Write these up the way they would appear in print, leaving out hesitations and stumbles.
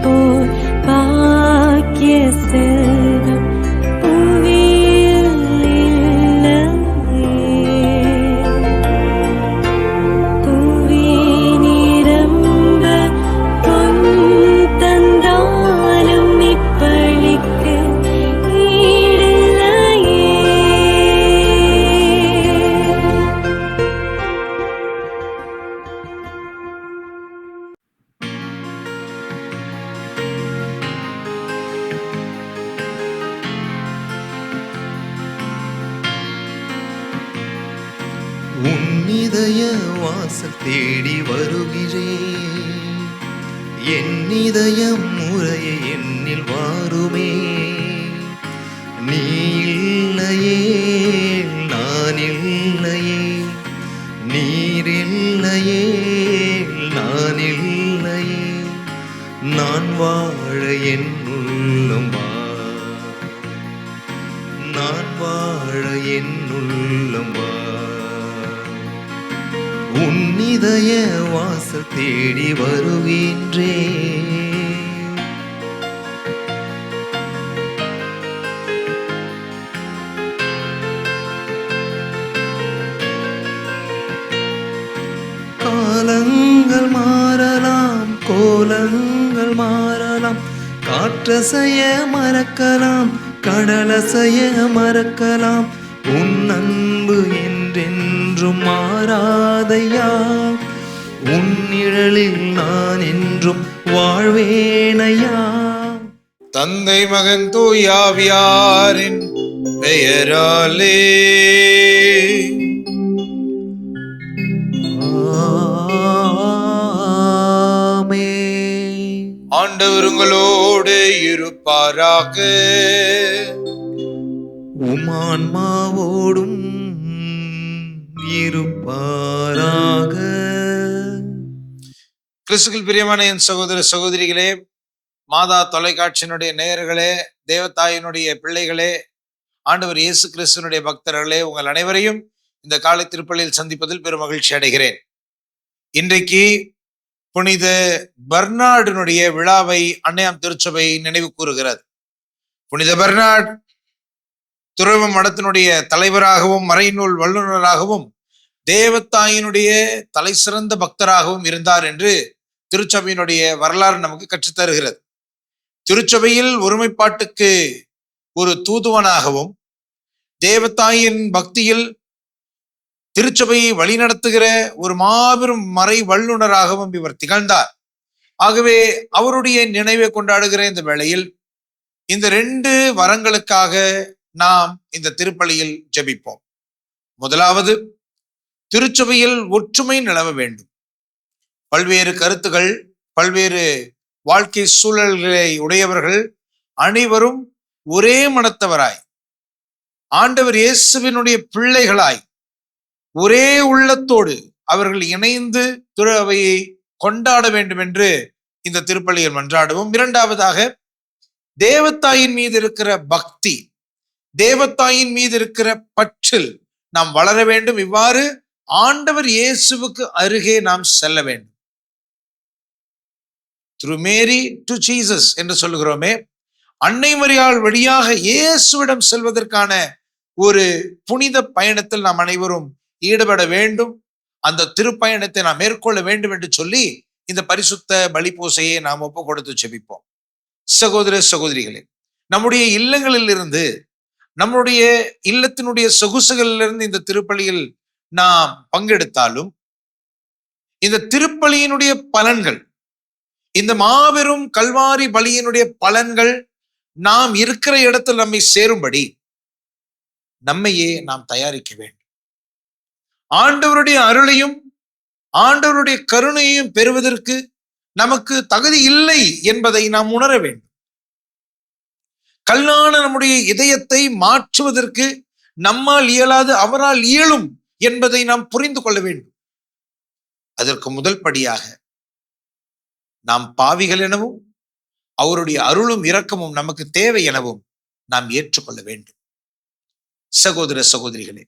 போல் பாக்கிய செல்வம் புவியில் இல்லையே. புவி நிரம்ப பொன் தந்தாலும் இப்பளிக்கு ஈடில்லையே. உன்னிதய வாசல் தேடி வருகிறேன், என் இதயம் முறையை என்னில் வாருமே. நீ இல்லையே நான் இல்லையே, நீர் இல்லையே நான் இல்லையே. நான் வாழ என் உள்ளம் வா, நான் வாழ என் உள்ளம் வா. உன்னிதய வாசல் தேடி வருகின்றேன். காலங்கள் மாறலாம், கோலங்கள் மாறலாம், காற்றசைய மறக்கலாம், கடலசைய மறக்கலாம், உன் அன்பு என்றென்றும் மாறாதையா. உன் நிழலில் நான் என்றும் வாழ்வேனையா. தந்தை மகன் தூயாவியாரின் பெயராலே ஆமென். ஆண்டவர் உங்களோடு இருப்பாராக. உமான்மாவோடும் இருப்பாராக. கிறிஸ்துவில் பிரியமான என் சகோதர சகோதரிகளே, மாதா தொலைக்காட்சியினுடைய நேயர்களே, தேவதாயினுடைய பிள்ளைகளே, ஆண்டவர் இயேசு கிறிஸ்துவனுடைய பக்தர்களே, உங்கள் அனைவரையும் இந்த காலை திருப்பலியில் சந்திப்பதில் பெரும் மகிழ்ச்சி அடைகிறேன். இன்றைக்கு புனித பெர்னார்டினுடைய விழாவை அன்னையாம் திருச்சபை நினைவு கூறுகிறது. புனித பெர்னார்ட் துறவு மடத்தினுடைய தலைவராகவும் மறைநூல் வல்லுநராகவும் தேவதாயினுடைய தலை சிறந்த பக்தராகவும் இருந்தார் என்று திருச்சபையினுடைய வரலாறு நமக்கு கற்றுத்தருகிறது. திருச்சபையில் ஒருமைப்பாட்டுக்கு ஒரு தூதுவனாகவும் தேவதாயின் பக்தியில் திருச்சபையை வழிநடத்துகிற ஒரு மாபெரும் மறை வல்லுநராகவும் இவர் திகழ்ந்தார். ஆகவே அவருடைய நினைவை கொண்டாடுகிற இந்த வேளையில் இந்த 2 வரங்களுக்காக நாம் இந்த திருப்பலியில் ஜெபிப்போம். முதலாவது, திருச்சபையில் ஒற்றுமை நிலவ வேண்டும். பல்வேறு கருத்துகள், பல்வேறு வாழ்க்கை சூழல்களை உடையவர்கள் அனைவரும் ஒரே மனத்தவராய், ஆண்டவர் இயேசுவினுடைய பிள்ளைகளாய், ஒரே உள்ளத்தோடு அவர்கள் இணைந்து திரு அவையை கொண்டாட வேண்டும் என்று இந்த திருப்பலியில் மன்றாடுவோம். இரண்டாவதாக, தேவதாயின் மீது இருக்கிற பக்தி, தேவதாயின் மீது இருக்கிற பற்றில் நாம் வளர வேண்டும். இவ்வாறு ஆண்டவர் இயேசுவுக்கு அருகே நாம் செல்ல வேண்டும். த்ரூ மேரி டு ஜீசஸ் என்று சொல்லுகிறோமே, அன்னை மரியாள் வழியாக இயேசுவிடம் செல்வதற்கான ஒரு புனித பயணத்தில் நாம் அனைவரும் ஈடுபட வேண்டும். அந்த திருப்பயணத்தை நாம் மேற்கொள்ள வேண்டும் என்று சொல்லி இந்த பரிசுத்த பலி பூசையை நாம் ஒப்பு கொடுத்து செபிப்போம். சகோதர சகோதரிகளே, நம்முடைய இல்லங்களில் இருந்து, நம்முடைய இல்லத்தினுடைய சொகுசுகளிலிருந்து இந்த திருப்பலியில் நாம் பங்கெடுத்தாலும், இந்த திருப்பலியினுடைய பலன்கள், இந்த மாபெரும் கல்வாரி பலியினுடைய பலன்கள் நாம் இருக்கிற இடத்தில் நம்மை சேரும்படி நம்மையே நாம் தயாரிக்க வேண்டும். ஆண்டவருடைய அருளையும் ஆண்டவருடைய கருணையையும் பெறுவதற்கு நமக்கு தகுதி இல்லை என்பதை நாம் உணர வேண்டும். கல்லான நம்முடைய இதயத்தை மாற்றுவதற்கு நம்மால் இயலாது, அவரால் இயலும் என்பதை நாம் புரிந்து கொள்ள வேண்டும். அதற்கு முதல் படியாக நாம் பாவிகள் எனவும் அவருடைய அருளும் இரக்கமும் நமக்கு தேவை எனவும் நாம் ஏற்றுக்கொள்ள வேண்டும். சகோதர சகோதரிகளே,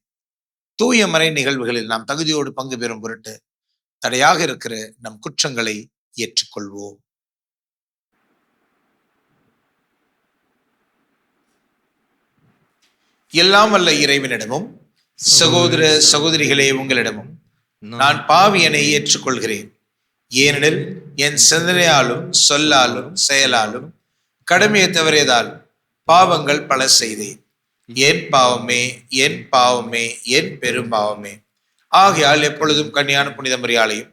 தூய மறை நிகழ்வுகளில் நாம் தகுதியோடு பங்கு பெறும் பொருட்டு தடையாக இருக்கிற நம் குற்றங்களை ஏற்றுக்கொள்வோம். எல்லாம் வல்ல இறைவனிடமும் சகோதர சகோதரிகளே உங்களிடமும் நான் பாவியனை ஏற்றுக்கொள்கிறேன். ஏனெனில் என் சிந்தனையாலும் சொல்லாலும் செயலாலும் கடமையை தவறியதாலும் பாவங்கள் பல செய்தேன். என் பாவமே, என் பாவமே, என் பெரும் பாவமே. ஆகையால் எப்பொழுதும் கன்னியான புனித மரியாளையும்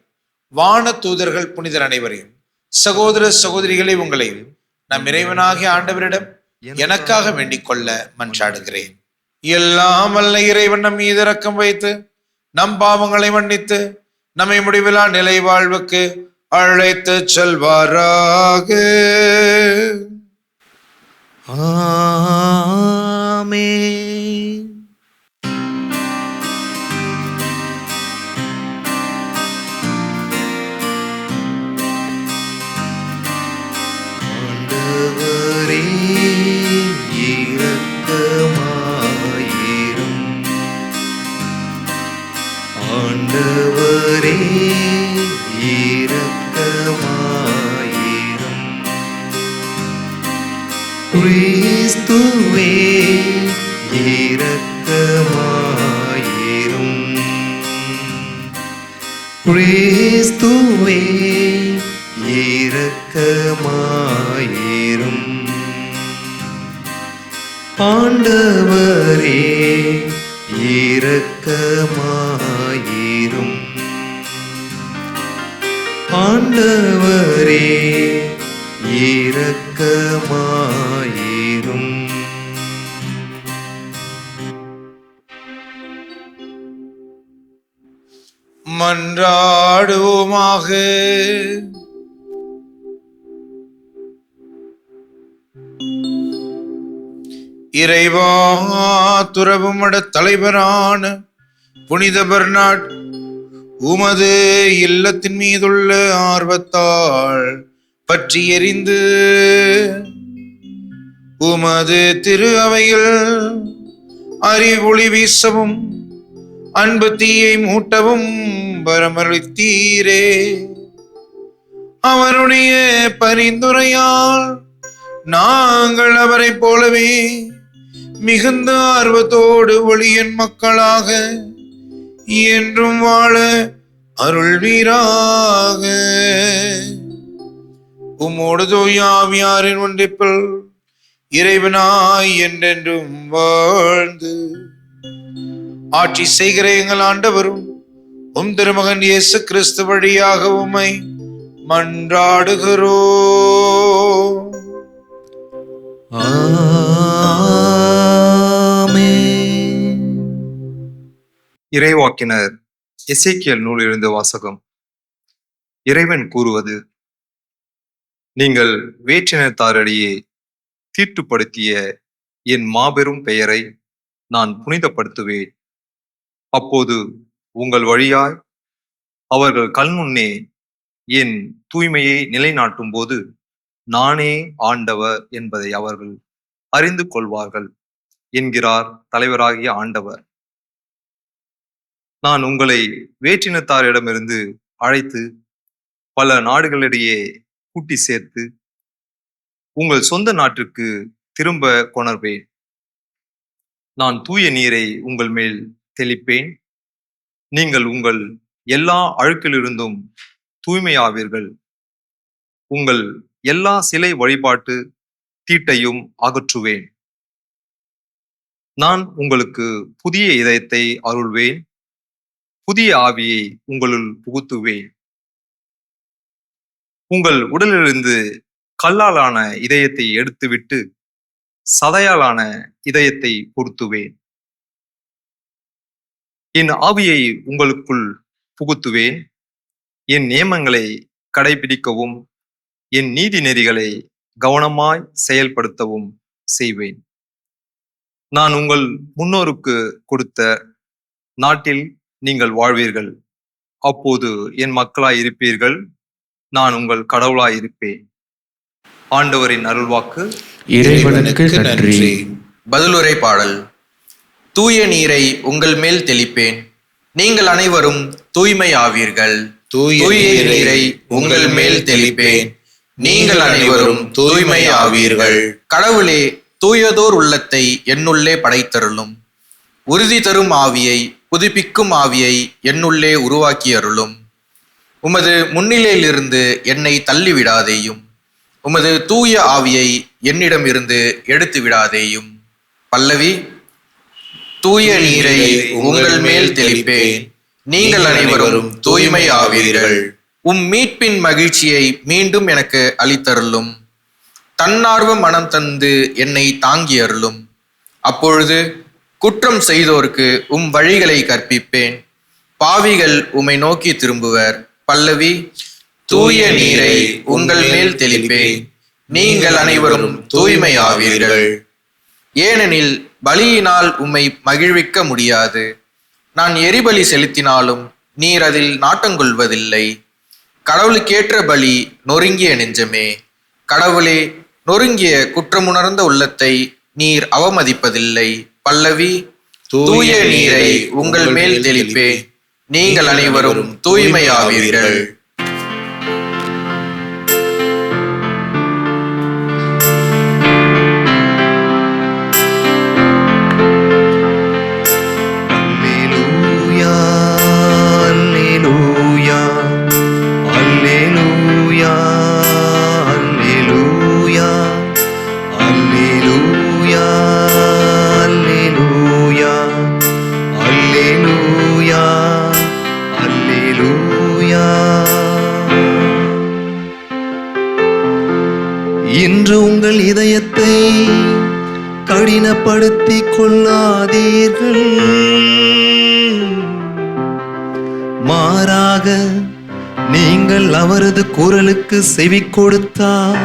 வான தூதர்கள் புனிதர் அனைவரையும் சகோதர சகோதரிகளை உங்களையும் நம் இறைவனாகிய ஆண்டவரிடம் எனக்காக வேண்டிக் கொள்ள மன்றாடுகிறேன். எல்லாம் வல்ல இறைவன் நம் மீது இரக்கம் வைத்து நம் பாவங்களை மன்னித்து நம்மை முடிவிலா நிலை வாழ்வுக்கு அழைத்து செல்வாராக. ஆமென். ஆண்டவரே இரக்கமாயிரும். ஆண்டவரே இரக்கமாயிரும். கிறிஸ்துவே இரக்கமாயிரும். கிறிஸ்துவே இரக்கமாயிரும். ஆண்டவரே இரக்கமாயிரும். ஆண்டவரே இரக்கமாயிரும். மன்றாடுவோமாக. இறைவா, துறவுமட தலைவரான புனித பெர்னாட் உமது இல்லத்தின் மீதுள்ள ஆர்வத்தால் பற்றி எறிந்து உமது திரு அவையில் அறிவொளி வீசவும் அன்பு தீயை மூட்டவும் வரமளித்தீரே. அவருடைய பரிந்துரையால் நாங்கள் அவரை போலவே மிகுந்த ஆர்வத்தோடு ஒளியின் மக்களாக என்றும் வாழ அருள்வீராக. உம்மோடு தூய ஆவியாரின் ஒன்றிப்பில் இறைவனாய் என்றென்றும் வாழ்ந்து ஆட்சி செய்கிற எங்கள் ஆண்டவரும் உம் திருமகன் இயேசு கிறிஸ்து வழியாக உம்மை மன்றாடுகிறோம். ஆமென். இறைவாக்கினர் எசேக்கியேல் நூலிலிருந்து வாசகம். இறைவன் கூறுவது: நீங்கள் வேற்றினத்தாரிடையே தீட்டுப்படுத்திய என் மாபெரும் பெயரை நான் புனிதப்படுத்துவேன். அப்போது உங்கள் வழியாய் அவர்கள் கண்முன்னே என் தூய்மையை நிலைநாட்டும் போது நானே ஆண்டவர் என்பதை அவர்கள் அறிந்து கொள்வார்கள் என்கிறார் தலைவராகிய ஆண்டவர். நான் உங்களை வேற்றினத்தாரிடமிருந்து அழைத்து பல நாடுகளிடையே கூட்டி சேர்த்து உங்கள் சொந்த நாட்டிற்கு திரும்ப கொணர்வேன். நான் தூய நீரை உங்கள் மேல் தெளிப்பேன். நீங்கள் உங்கள் எல்லா அழுக்கிலிருந்தும் தூய்மையாவீர்கள். உங்கள் எல்லா சிலை வழிபாட்டு தீட்டையும் அகற்றுவேன். நான் உங்களுக்கு புதிய இதயத்தை அருள்வேன். புதிய ஆவியை உங்களுள் புகுத்துவேன். உங்கள் உடலிலிருந்து கல்லாலான இதயத்தை எடுத்துவிட்டு சதையாலான இதயத்தை பொருத்துவேன். என் ஆவியை உங்களுக்குள் புகுத்துவேன். என் நியமங்களை கடைபிடிக்கவும் என் நீதி நெறிகளை கவனமாய் செயல்படுத்தவும் செய்வேன். நான் உங்கள் முன்னோருக்கு கொடுத்த நாட்டில் நீங்கள் வாழ்வீர்கள். அப்போது என் மக்களாய் இருப்பீர்கள். நான் உங்கள் கடவுளாய் இருப்பேன். ஆண்டவரின் அருள்வாக்கு. இறைவனுக்கு நன்றி. பதிலுரை பாடல். தூய நீரை உங்கள் மேல் தெளிப்பேன். நீங்கள் அனைவரும் தூய்மை ஆவீர்கள். தூய நீரை உங்கள் மேல் தெளிப்பேன். நீங்கள் அனைவரும் தூய்மை ஆவீர்கள். கடவுளே, தூயதோர் உள்ளத்தை என்னுள்ளே படைத்தருளும். உறுதி தரும் ஆவியை, புதுப்பிக்கும் ஆவியை என்னுள்ளே உருவாக்கி அருளும். உமது முன்னிலையிலிருந்து என்னை தள்ளிவிடாதேயும். உமது தூய ஆவியை என்னிடமிருந்து எடுத்து விடாதேயும். பல்லவி. தூய நீரை உங்கள் மேல் தெளிப்பேன், நீங்கள் அனைவரும் தூய்மை ஆவீர்கள். மீட்பின் மகிழ்ச்சியை மீண்டும் எனக்கு அளித்தருளும். தன்னார்வ மனம் தந்து என்னை தாங்கி அருளும். அப்பொழுது குற்றம் செய்தோருக்கு வழிகளை கற்பிப்பேன். பாவிகள் உம்மை நோக்கி திரும்புவர். பல்லவி. தூய நீரை உங்கள் மேல் தெளிப்பேன், நீங்கள் அனைவரும் தூய்மை ஆவீர்கள். ஏனெனில் பலியினால் உம்மை மகிழ்விக்க முடியாது. நான் எரிபலி செலுத்தினாலும் நீர் அதில் நாட்டங்கொள்வதில்லை. கடவுளுக்கேற்ற பலி நொறுங்கிய நெஞ்சமே. கடவுளே, நொறுங்கிய குற்றமுணர்ந்த உள்ளத்தை நீர் அவமதிப்பதில்லை. பல்லவி. தூய நீரை உங்கள் மேல் தெளிப்பேன், நீங்கள் அனைவரும் தூய்மை ஆவீர்கள். இன்று உங்கள் இதயத்தை கடினப்படுத்திக் கொள்ளாதீர்கள். மாறாக நீங்கள் அவரது குரலுக்கு செவி கொடுத்தால்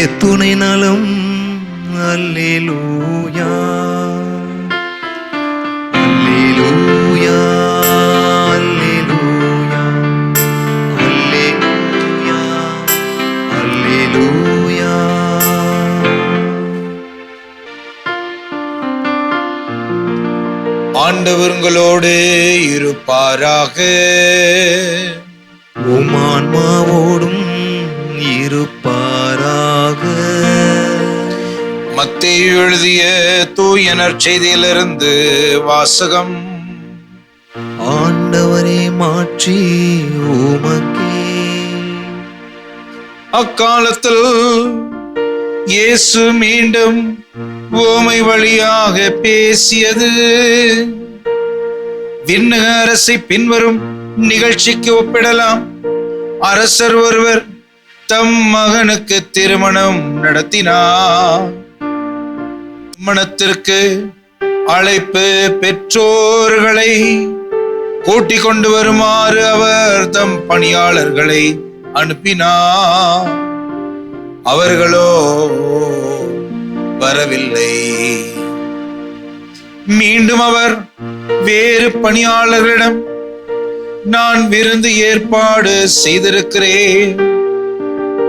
எத்துணை நலம். அல்லேலூயா, அல்லேலூயா, அல்லேலூயா, அல்லேலூயா, அல்லேலூயா. ஆண்டவர் உங்களோடு இருப்பாராக. உம் ஆன்மாவோடும் இருப்பாராக. மத்தேயு எழுதிய தூய நற்செய்தியிலிருந்து வாசகம். ஆண்டவரே, மாற்றி உமக்கே. அக்காலத்தில் இயேசு மீண்டும் உவமை வழியாக பேசியது. விண்ணக அரசை பின்வரும் நிகழ்ச்சிக்கு ஒப்பிடலாம். அரசர் ஒருவர் தம் மகனுக்கு திருமணம் நடத்தினார். திருமணத்திற்கு அழைப்பு பெற்றோர்களை கூட்டிக் கொண்டு வருமாறு அவர் தம் பணியாளர்களை அனுப்பினார். அவர்களோ வரவில்லை. மீண்டும் அவர் வேறு பணியாளர்களிடம், நான் விருந்து ஏற்பாடு செய்திருக்கிறேன்,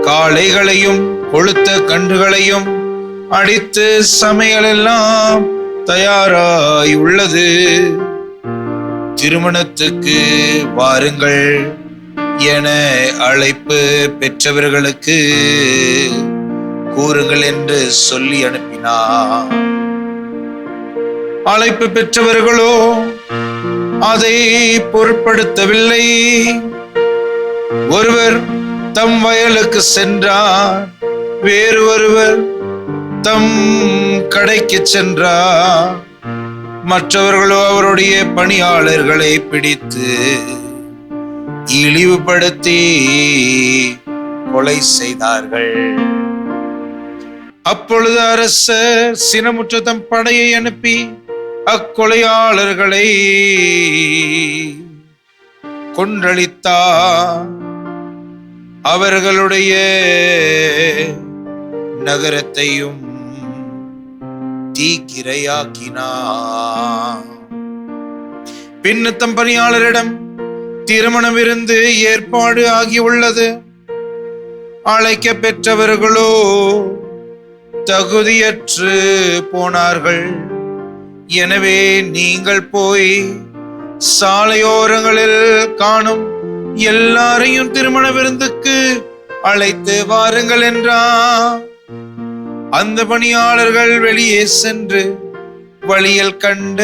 காளைகளையும் கொழுத்த கன்றுகளையும் அடித்து சமையல் எல்லாம் தயாராய் உள்ளது, திருமணத்துக்கு வாருங்கள் என அழைப்பு பெற்றவர்களுக்கு கூறுங்கள் என்று சொல்லி அனுப்பினார். அழைப்பு பெற்றவர்களோ அதை பொருட்படுத்தவில்லை. ஒருவர் தம் வயலுக்கு சென்றார், வேறு ஒருவர் தம் கடைக்கு சென்றார். மற்றவர்களோ அவருடைய பணியாளர்களை பிடித்து இழிவுபடுத்தி கொலை செய்தார்கள். அப்பொழுது அரசர் சினமுற்ற தம் படையை அனுப்பி அக்கொலையாளர்களை கொன்றளித்தார். அவர்களுடைய நகரத்தையும் தீக்கிரையாக்கினார். பின் தம் பணியாளரிடம், திருமண விருந்து ஏற்பாடு ஆகியுள்ளது, அழைக்க பெற்றவர்களோ தகுதியற்று போனார்கள். எனவே நீங்கள் போய் சாலையோரங்களில் காணும் எல்லாரையும் திருமண விருந்துக்கு அழைத்து வாருங்கள் என்றார். அந்த பணியாளர்கள் வெளியே சென்று வழியில் கண்ட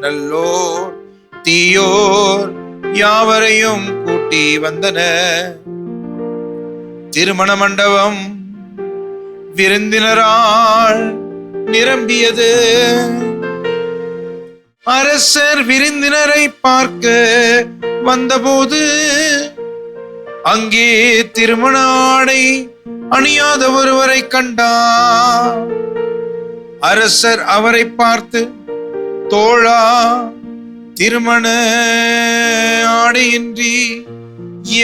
நல்லோர் தீயோர் யாவரையும் கூட்டி வந்தனர். திருமண மண்டபம் விருந்தினரால் நிரம்பியது. அரசர் விருந்தினரை பார்க்க வந்தபோது அங்கே திருமண ஆடை அணியாத ஒருவரை கண்டார். அரசர் அவரை பார்த்து, தோழா, திருமண ஆடையின்றி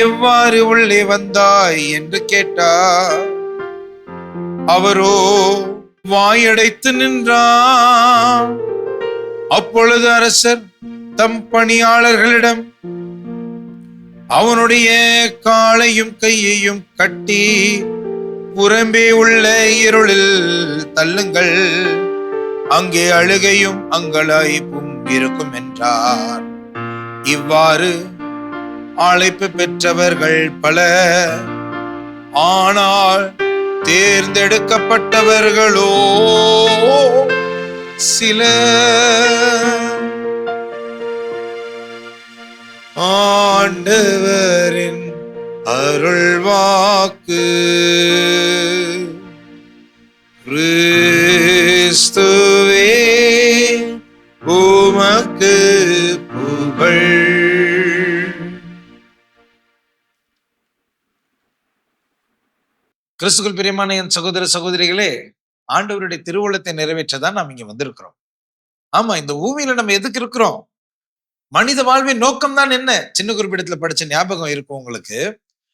எவ்வாறு உள்ளே வந்தாய் என்று கேட்டார். அவரோ வாயடைத்து நின்றார். அப்பொழுது அரசர் தம் பணியாளர்களிடம், அவனுடைய காலையும் கையையும் கட்டி புறம்பே உள்ள இருளில் தள்ளுங்கள், அங்கே அழுகையும் அங்கலாய்ப்பும் இருக்கும் என்றார். இவ்வாறு அழைப்பு பெற்றவர்கள் பல, ஆனால் தேர்ந்தெடுக்கப்பட்டவர்களோ சில. ஆண்டவரின் அருள்வாக்கு. கிறிஸ்துவே உமக்கு புகழ். கிறிஸ்துவுக்குள் பிரியமான என் சகோதர சகோதரிகளே, ஆண்டவருடைய திருவுள்ளத்தை நிறைவேற்றதான் நாம் இங்க வந்திருக்கிறோம். ஆமா, இந்த பூமியில நம்ம எதுக்கு இருக்கிறோம்? மனித வாழ்வின் நோக்கம் தான் என்ன? சின்ன குறிப்பிடத்துல படிச்ச ஞாபகம் இருக்கும் உங்களுக்கு.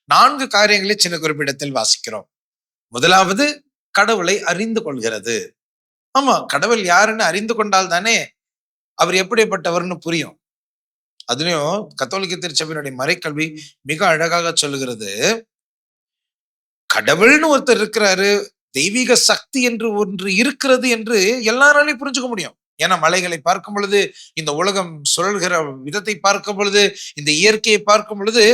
4 காரியங்களை சின்ன குறிப்பிடத்தில் வாசிக்கிறோம். முதலாவது, கடவுளை அறிந்து கொள்கிறது. ஆமா, கடவுள் யாருன்னு அறிந்து கொண்டால் தானே அவர் எப்படிப்பட்டவர்னு புரியும். அதுலயும் கத்தோலிக்க திருச்சபையினுடைய மறைக்கல்வி மிக அழகாக சொல்லுகிறது, கடவுள்னு ஒருத்தர் இருக்கிறாரு, தெய்வீக சக்தி என்று ஒன்று இருக்கிறது என்று எல்லாராலையும் புரிஞ்சுக்க முடியும். ஏன்னா மலைகளை பார்க்கும் பொழுது, இந்த உலகம் சுழல்கிற விதத்தை பார்க்கும் பொழுது, இந்த இயற்கையை பார்க்கும் பொழுது,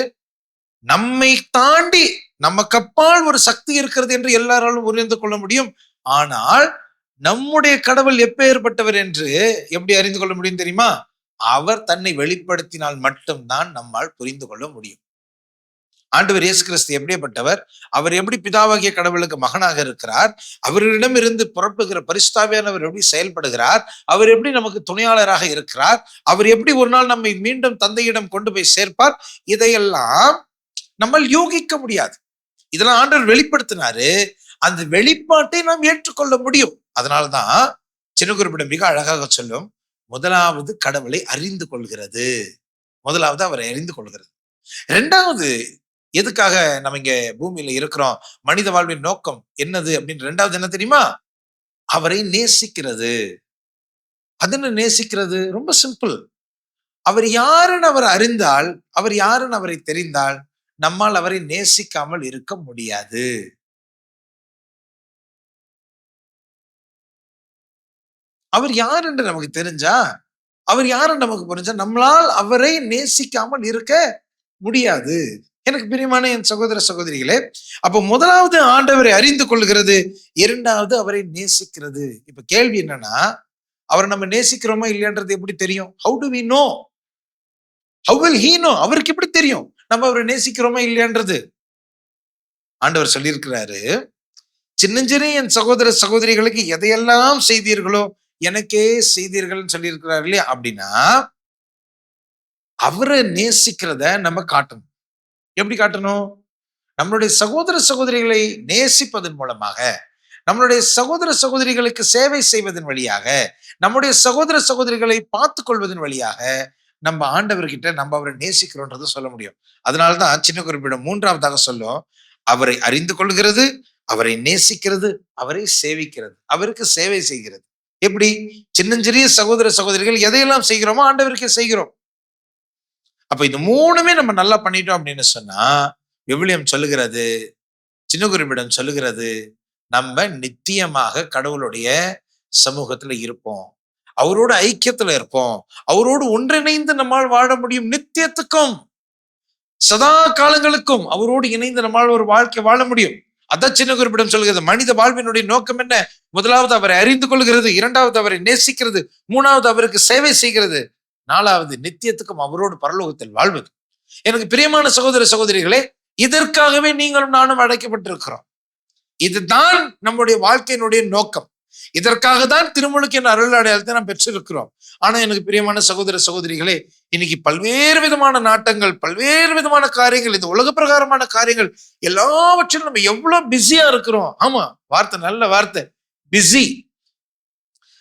நம்மை தாண்டி நமக்கு அப்பால் ஒரு சக்தி இருக்கிறது என்று எல்லாராலும் புரிந்து கொள்ள முடியும். ஆனால் நம்முடைய கடவுள் எப்பேற்பட்டவர் என்று எப்படி அறிந்து கொள்ள முடியும் தெரியுமா? அவர் தன்னை வெளிப்படுத்தினால் மட்டும்தான் நம்மால் புரிந்து கொள்ள முடியும். ஆண்டவர் இயேசு கிறிஸ்து எப்படிப்பட்டவர்? அவர் எப்படி பிதாவாகிய கடவுளுக்கு மகனாக இருக்கிறார்? அவரிடம் இருந்து புறப்படுகிற பரிசுத்தாவியானவர் எப்படி செயல்படுகிறார்? அவர் எப்படி நமக்கு துணையாளராக இருக்கிறார்? அவர் எப்படி ஒரு நாள் நம்மை மீண்டும் தந்தையிடம் கொண்டு போய் சேர்ப்பார்? இதையெல்லாம் நம்ம யூகிக்க முடியாது. இதெல்லாம் ஆண்டவர் வெளிப்படுத்தினாரு. அந்த வெளிப்பாட்டை நாம் ஏற்றுக்கொள்ள முடியும். அதனால்தான் சின்ன குறிப்பிடம் மிக அழகாக சொல்லும், முதலாவது கடவுளை அறிந்து கொள்கிறது. முதலாவது அவரை அறிந்து கொள்கிறது. 2வது, எதுக்காக நம்ம இங்க பூமியில இருக்கிறோம், மனித வாழ்வின் நோக்கம் என்னது அப்படின்னு 2வது என்ன தெரியுமா? அவரை நேசிக்கிறது. அது என்ன நேசிக்கிறது? ரொம்ப சிம்பிள். அவர் யாருன்னு அவர் அறிந்தால், அவர் யாருன்னு அவரை தெரிந்தால், நம்மால் அவரை நேசிக்காமல் இருக்க முடியாது. அவர் யார் என்று நமக்கு தெரிஞ்சா, அவர் யாருன்னு நமக்கு புரிஞ்சா, நம்மளால் அவரை நேசிக்காமல் இருக்க முடியாது. எனக்கு பிரியமான என் சகோதர சகோதரிகளே, அப்போ முதலாவது ஆண்டவரை அறிந்து கொள்கிறது, 2வது அவரை நேசிக்கிறது. இப்ப கேள்வி என்னன்னா, அவரை நம்ம நேசிக்கிறோமா இல்லையான்றது எப்படி தெரியும்? How do we know? How will he know? அவருக்கு எப்படி தெரியும் நம்ம அவரை நேசிக்கிறோமா இல்லையான்றது? ஆண்டவர் சொல்லியிருக்கிறாரு, சின்னஞ்சிறு என் சகோதர சகோதரிகளுக்கு எதையெல்லாம் செய்தீர்களோ எனக்கே செய்தீர்கள்னு சொல்லியிருக்கிறாரு இல்லையா? அப்படின்னா அவரை நேசிக்கிறத நம்ம காட்டணும். எப்படி காட்டணும்? நம்மளுடைய சகோதர சகோதரிகளை நேசிப்பதன் மூலமாக, நம்மளுடைய சகோதர சகோதரிகளுக்கு சேவை செய்வதன் வழியாக, நம்முடைய சகோதர சகோதரிகளை பார்த்து கொள்வதன் வழியாக நம்ம ஆண்டவர்கிட்ட நம்ம அவரை நேசிக்கிறோன்றதை சொல்ல முடியும். அதனால்தான் சின்ன குறிப்பிடம் 3வதாக சொல்லும், அவரை அறிந்து கொள்கிறது, அவரை நேசிக்கிறது, அவரை சேவிக்கிறது, அவருக்கு சேவை செய்கிறது. எப்படி? சின்னஞ்சிறிய சகோதர சகோதரிகள் எதையெல்லாம் செய்கிறோமோ ஆண்டவருக்கே செய்கிறோம். அப்ப இது 3மே நம்ம நல்லா பண்ணிட்டோம் அப்படின்னு சொன்னா, விவிலியம் சொல்லுகிறது, சின்ன குறிப்பிடம் சொல்லுகிறது, நம்ம நித்தியமாக கடவுளுடைய சமூகத்துல இருப்போம், அவரோட ஐக்கியத்துல இருப்போம், அவரோடு ஒன்றிணைந்து நம்மால் வாழ முடியும். நித்தியத்துக்கும் சதா காலங்களுக்கும் அவரோடு இணைந்து நம்மால் ஒரு வாழ்க்கை வாழ முடியும். அதான் சின்ன குறிப்பிடம் சொல்கிறது. மனித வாழ்வினுடைய நோக்கம் என்ன? முதலாவது அவரை அறிந்து கொள்கிறது, இரண்டாவது அவரை நேசிக்கிறது, மூணாவது அவருக்கு சேவை செய்கிறது, நாலாவது நித்தியத்துக்கும் அவரோடு பரலோகத்தில் வாழ்வது. எனக்கு பிரியமான சகோதர சகோதரிகளே, இதற்காகவே நீங்களும் நானும் அழைக்கப்பட்டிருக்கிறோம். இதுதான் நம்முடைய வாழ்க்கையினுடைய நோக்கம். இதற்காக தான் திருமுழுக்கின் அருள் அடையாளத்தை நாம் பெற்றிருக்கிறோம். ஆனா எனக்கு பிரியமான சகோதர சகோதரிகளே, இன்னைக்கு பல்வேறு விதமான நாட்டங்கள், பல்வேறு விதமான காரியங்கள், இந்த உலக பிரகாரமான காரியங்கள் எல்லாவற்றிலும் நம்ம எவ்வளவு பிஸியா இருக்கிறோம். ஆமா, வார்த்தை நல்ல வார்த்தை, பிஸி.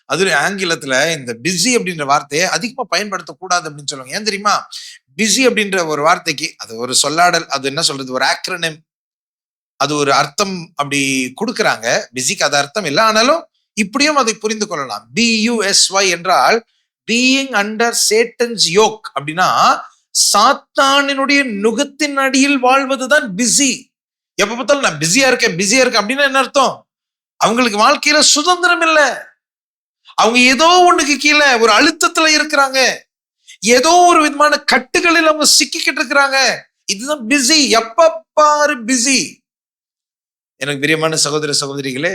அதுல ஆங்கிலத்துல இந்த பிஸி அப்படின்ற வார்த்தையை அதிகமா பயன்படுத்தக்கூடாது அப்படின்னு சொல்லுவாங்க. ஏன் தெரியுமா? பிஸி அப்படின்ற ஒரு வார்த்தைக்கு அது ஒரு சொல்லாடல், அது என்ன சொல்றது, ஒரு ஆக்ரோனிம், அது ஒரு அர்த்தம் அப்படி கொடுக்குறாங்க. பிஸிக்கு அது அர்த்தம் இல்லை, ஆனாலும் இப்படியும் அதை புரிந்து கொள்ளலாம். BUSY என்றால் பீயிங் அண்டர் சேட்டன்ஸ் யோக். அப்படின்னா சாத்தானினுடைய நுகத்தின் அடியில் வாழ்வதுதான் பிஸி. எப்ப பார்த்தாலும் நான் பிஸியா இருக்கேன் அப்படின்னா என்ன அர்த்தம்? அவங்களுக்கு வாழ்க்கையில சுதந்திரம் இல்லை. அவங்க ஏதோ ஒண்ணுக்கு கீழே ஒரு அழுத்தத்துல இருக்கிறாங்க, ஏதோ ஒரு விதமான கட்டுகளில் அவங்க சிக்கிக்கிட்டு இருக்கிறாங்க. இதுதான் பிஸி. எப்ப பாரு பிஸி. எனக்கு பிரியமான சகோதர சகோதரிகளே,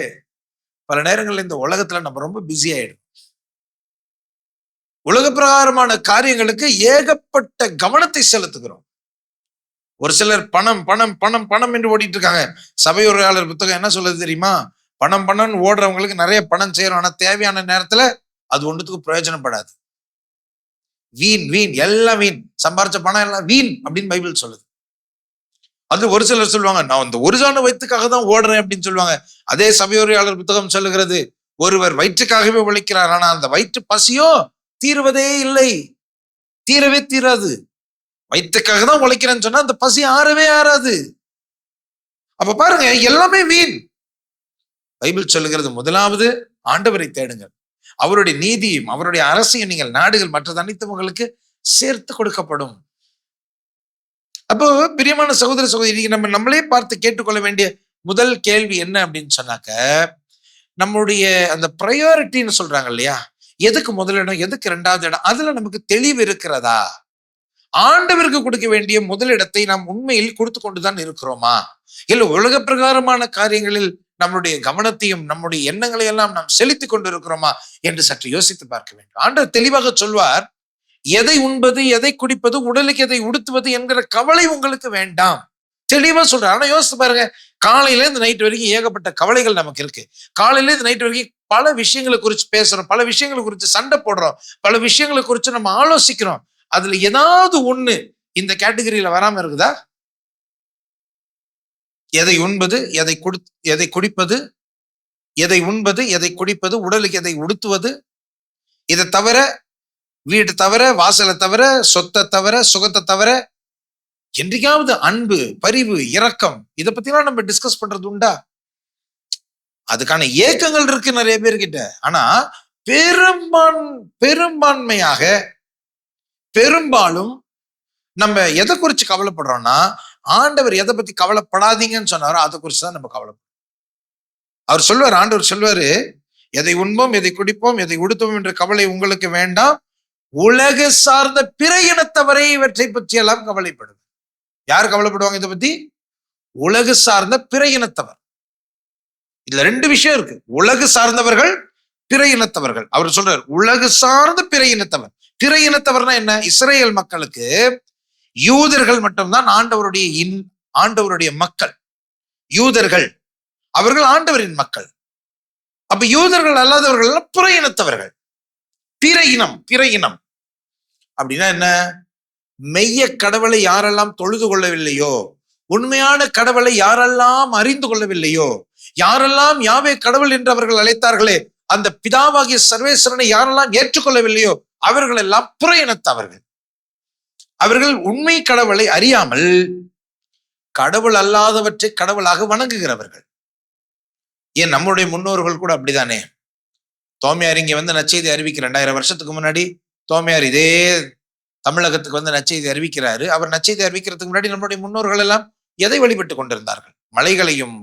பல நேரங்கள்ல இந்த உலகத்துல நம்ம ரொம்ப பிஸி ஆயிடும். உலக பிரகாரமான காரியங்களுக்கு ஏகப்பட்ட கவனத்தை செலுத்துகிறோம். ஒரு சிலர் பணம் பணம் பணம் பணம் என்று ஓடிட்டு இருக்காங்க. சபையுரையாளர் புத்தகம் என்ன சொல்லுது தெரியுமா? பணம் பணம் ஓடுறவங்களுக்கு நிறைய பணம் செய்யறோம், ஆனா தேவையான நேரத்துல அது ஒன்றுத்துக்கு பிரயோஜனப்படாது. வீண் வீண், எல்லாம் வீண். சம்பாரிச்ச பணம் எல்லாம் வீண் அப்படின்னு பைபிள் சொல்லுது. அது ஒரு சிலர் சொல்லுவாங்க, நான் இந்த ஒரு ஜான வயிற்றுக்காக தான் ஓடுறேன் அப்படின்னு சொல்லுவாங்க. அதே சபையுரையாளர் புத்தகம் சொல்லுகிறது, ஒருவர் வயிற்றுக்காகவே உழைக்கிறார், ஆனா அந்த வயிற்று பசியோ தீர்வதே இல்லை, தீரவே தீராது. வயிற்றுக்காக தான் உழைக்கிறேன்னு சொன்னா அந்த பசி ஆறவே ஆறாது. அப்ப பாருங்க, எல்லாமே வீண். பைபிள் சொல்லுகிறது, முதலாவது ஆண்டவரை தேடுங்கள், அவருடைய நீதியும் அவருடைய அரசையும் நீங்கள் நாடுகள் மற்ற அனைத்து சேர்த்து கொடுக்கப்படும். அப்போ பிரியமான சகோதர சகோதரி, நம்ம நம்மளே பார்த்து கேட்டுக்கொள்ள வேண்டிய முதல் கேள்வி என்ன அப்படின்னு சொன்னாக்க, நம்முடைய அந்த ப்ரையாரிட்டின்னு சொல்றாங்க இல்லையா, எதுக்கு முதலிடம் எதுக்கு இரண்டாவது இடம், அதுல நமக்கு தெளிவு இருக்கிறதா? ஆண்டவருக்கு கொடுக்க வேண்டிய முதலிடத்தை நாம் உண்மையில் கொடுத்து கொண்டுதான் இருக்கிறோமா? இல்ல உலக பிரகாரமான காரியங்களில் நம்முடைய கவனத்தையும் நம்முடைய எண்ணங்களை எல்லாம் நாம் செலுத்தி கொண்டு இருக்கிறோமா என்று சற்று யோசித்து பார்க்க வேண்டும். ஆண்டவர் தெளிவாக சொல்வார், எதை உண்பது எதை குடிப்பது உடலுக்கு எதை உடுத்துவது என்கிற கவலை உங்களுக்கு வேண்டாம். தெளிவா சொல்றேன். ஆனா யோசித்து பாருங்க, காலையில இருந்து நைட் வரைக்கும் ஏகப்பட்ட கவலைகள் நமக்கு இருக்கு. காலையில இருந்து நைட் வரைக்கும் பல விஷயங்களை குறித்து பேசுறோம், பல விஷயங்களை குறித்து சண்டை போடுறோம், பல விஷயங்களை குறித்து நம்ம ஆலோசிக்கிறோம். அதுல ஏதாவது ஒண்ணு இந்த கேட்டகரியில வராம இருக்குதா? எதை உண்பது எதை குடிப்பது, எதை உண்பது எதை குடிப்பது, உடலுக்கு எதை உடுத்துவது, இதை தவிர, வீடு தவிர, வாசலை தவிர, சொத்தை தவிர, சுகத்தை தவிர, என்றைக்காவது அன்பு, பரிவு, இரக்கம், இதை பத்திலாம் நம்ம டிஸ்கஸ் பண்றது உண்டா? அதுக்கான ஏக்கங்கள் இருக்கு நிறைய பேர்கிட்ட. ஆனா பெரும்பான்மையாக பெரும்பாலும் நம்ம எதை குறிச்சு கவலைப்படுறோம்னா, ஆண்டவர் எதை பத்தி கவலைப்படாதீங்கன்னு சொன்னாரோ அதை குறிச்சுதான் நம்ம கவலைப்படுறோம். அவர் சொல்வார், ஆண்டவர் சொல்வாரு, எதை உண்போம் எதை குடிப்போம் எதை உடுத்துவோம் என்ற கவலை உங்களுக்கு வேண்டாம், உலக சார்ந்த பிற இனத்தவரை இவற்றை பற்றி எல்லாம் கவலைப்படுது. யார் கவலைப்படுவாங்க இதை பத்தி? உலக சார்ந்த பிற இனத்தவர். இதுல ரெண்டு விஷயம் இருக்கு, உலக சார்ந்தவர்கள், பிற இனத்தவர்கள். அவர் சொல்றார் உலக சார்ந்த பிற இனத்தவர். பிற இனத்தவர்னா என்ன? இஸ்ரேல் மக்களுக்கு யூதர்கள் மட்டும்தான் ஆண்டவருடைய மக்கள். யூதர்கள், அவர்கள் ஆண்டவரின் மக்கள். அப்ப யூதர்கள் அல்லாதவர்கள் பிற இனத்தவர்கள். பிற இனம் அப்படின்னா என்ன? மெய்ய கடவுளை யாரெல்லாம் தொழுது கொள்ளவில்லையோ, உண்மையான கடவுளை யாரெல்லாம் அறிந்து கொள்ளவில்லையோ, யாரெல்லாம் யாவே கடவுள் என்று அவர்கள் அழைத்தார்களே, அந்த பிதாவாகிய சர்வேஸ்வரனை யாரெல்லாம் ஏற்றுக்கொள்ளவில்லையோ அவர்கள் எல்லாம் புற இனத்தவர்கள். அவர்கள் உண்மை கடவுளை அறியாமல் கடவுள் அல்லாதவற்றை கடவுளாக வணங்குகிறவர்கள். ஏன் நம்முடைய முன்னோர்கள் கூட அப்படித்தானே. தோமையார் இங்க வந்து நற்செய்தி அறிவிக்கிற 2000 வருஷத்துக்கு முன்னாடி தோமையார் இதே தமிழகத்துக்கு வந்து நற்செய்தி அறிவிக்கிறாரு. அவர் நற்செய்தி அறிவிக்கிறதுக்கு முன்னாடி நம்முடைய முன்னோர்கள் எல்லாம் எதை வழிபட்டு கொண்டிருந்தார்கள்? மலைகளையும்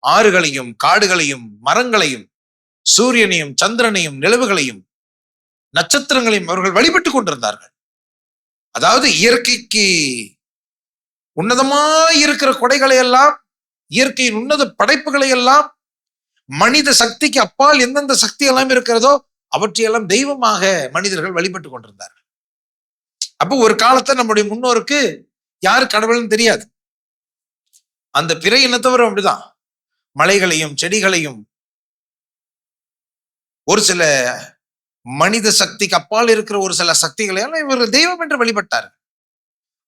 ஆறுகளையும் காடுகளையும் மரங்களையும் சூரியனையும் சந்திரனையும் நிலவுகளையும் நட்சத்திரங்களையும் அவர்கள் வழிபட்டு கொண்டிருந்தார்கள். அதாவது இயற்கைக்கு உன்னதமாய் இருக்கிற கொடைகளை எல்லாம் இயற்கையின் உன்னத படைப்புகளை எல்லாம், மனித சக்திக்கு அப்பால் எந்தெந்த சக்தி எல்லாம் இருக்கிறதோ அவற்றையெல்லாம் தெய்வமாக மனிதர்கள் வழிபட்டு கொண்டிருந்தார்கள். அப்போ ஒரு காலத்துல நம்முடைய முன்னோருக்கு யாரு கடவுள்னு தெரியாது. அந்த பிற இனத்தவரும் அப்படிதான். மலைகளையும் செடிகளையும் ஒரு சில மனித சக்திக்கு அப்பால் இருக்கிற ஒரு சில சக்திகளையும் இவர் தெய்வம் என்று வழிபட்டார்.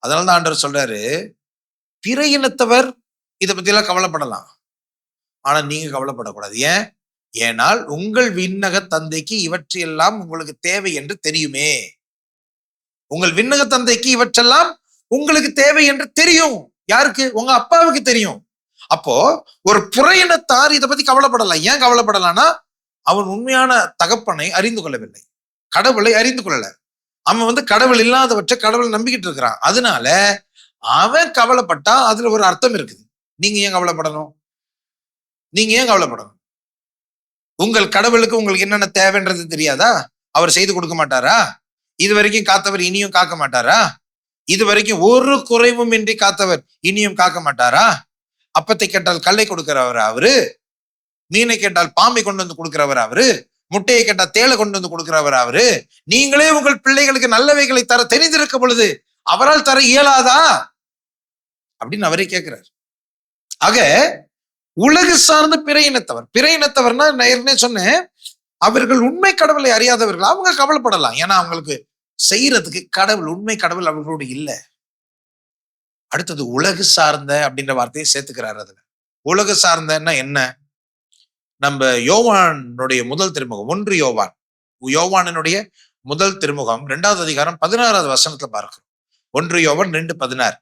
அதனாலதான் ஆண்டவர் சொல்றாரு, பிற இனத்தவர் இதை பத்தி எல்லாம் கவலைப்படலாம், ஆனா நீங்க கவலைப்படக்கூடாது. ஏன்? ஏனால் உங்கள் விண்ணக தந்தைக்கு இவற்றையெல்லாம் உங்களுக்கு தேவை என்று தெரியுமே. உங்கள் விண்ணக தந்தைக்கு இவற்றெல்லாம் உங்களுக்கு தேவை என்று தெரியும். யாருக்கு? உங்க அப்பாவுக்கு தெரியும். அப்போ ஒரு புற இனத்தார் இதை பத்தி கவலைப்படலாம். ஏன் கவலைப்படலாம்னா, அவன் உண்மையான தகப்பனை அறிந்து கொள்ளவில்லை, கடவுளை அறிந்து கொள்ளல. அவன் கடவுள் இல்லாதவற்றை கடவுளை நம்பிக்கிட்டு இருக்கிறான். அதனால அவன் கவலைப்பட்டா அதுல ஒரு அர்த்தம் இருக்குது. நீங்க ஏன் கவலைப்படணும்? நீங்க ஏன் கவலைப்படணும்? உங்கள் கடவுளுக்கு உங்களுக்கு என்னென்ன தேவைன்றது தெரியாதா? அவர் செய்து கொடுக்க மாட்டாரா? இது வரைக்கும் காத்தவர் இனியும் காக்க மாட்டாரா? இது வரைக்கும் ஒரு குறைவும் இன்றி காத்தவர் இனியும் காக்க மாட்டாரா? அப்பத்தை கேட்டால் கல்லை கொடுக்கிறவர் அவரு, மீனை கேட்டால் பாம்பை கொண்டு வந்து கொடுக்கிறவர் அவரு, முட்டையை கேட்டால் தேளை கொண்டு வந்து கொடுக்கிறவர் அவரு. நீங்களே உங்கள் பிள்ளைகளுக்கு நல்லவைகளை தர தெரிந்திருக்க பொழுது அவரால் தர இயலாதா அப்படின்னு அவரே கேட்கிறார். ஆக உலகு சார்ந்த பிற இனத்தவர், பிற இனத்தவர்னா நான் ஏற்கனவே சொன்னேன், அவர்கள் உண்மை கடவுளை அறியாதவர்கள். அவங்க கவலைப்படலாம், ஏன்னா அவங்களுக்கு செய்யறதுக்கு கடவுள், உண்மை கடவுள் அவர்களோடு இல்லை. அடுத்தது உலகு சார்ந்த அப்படின்ற வார்த்தையை சேர்த்துக்கிறார். அதுல உலகு சார்ந்தன்னா என்ன? நம்ம யோவானுடைய முதல் திருமுகம், 1 யோவான், யோவானினுடைய முதல் திருமுகம் 2வது அதிகாரம் 16வது வசனத்துல பார்க்கிறோம். 1 யோவான் 2:16.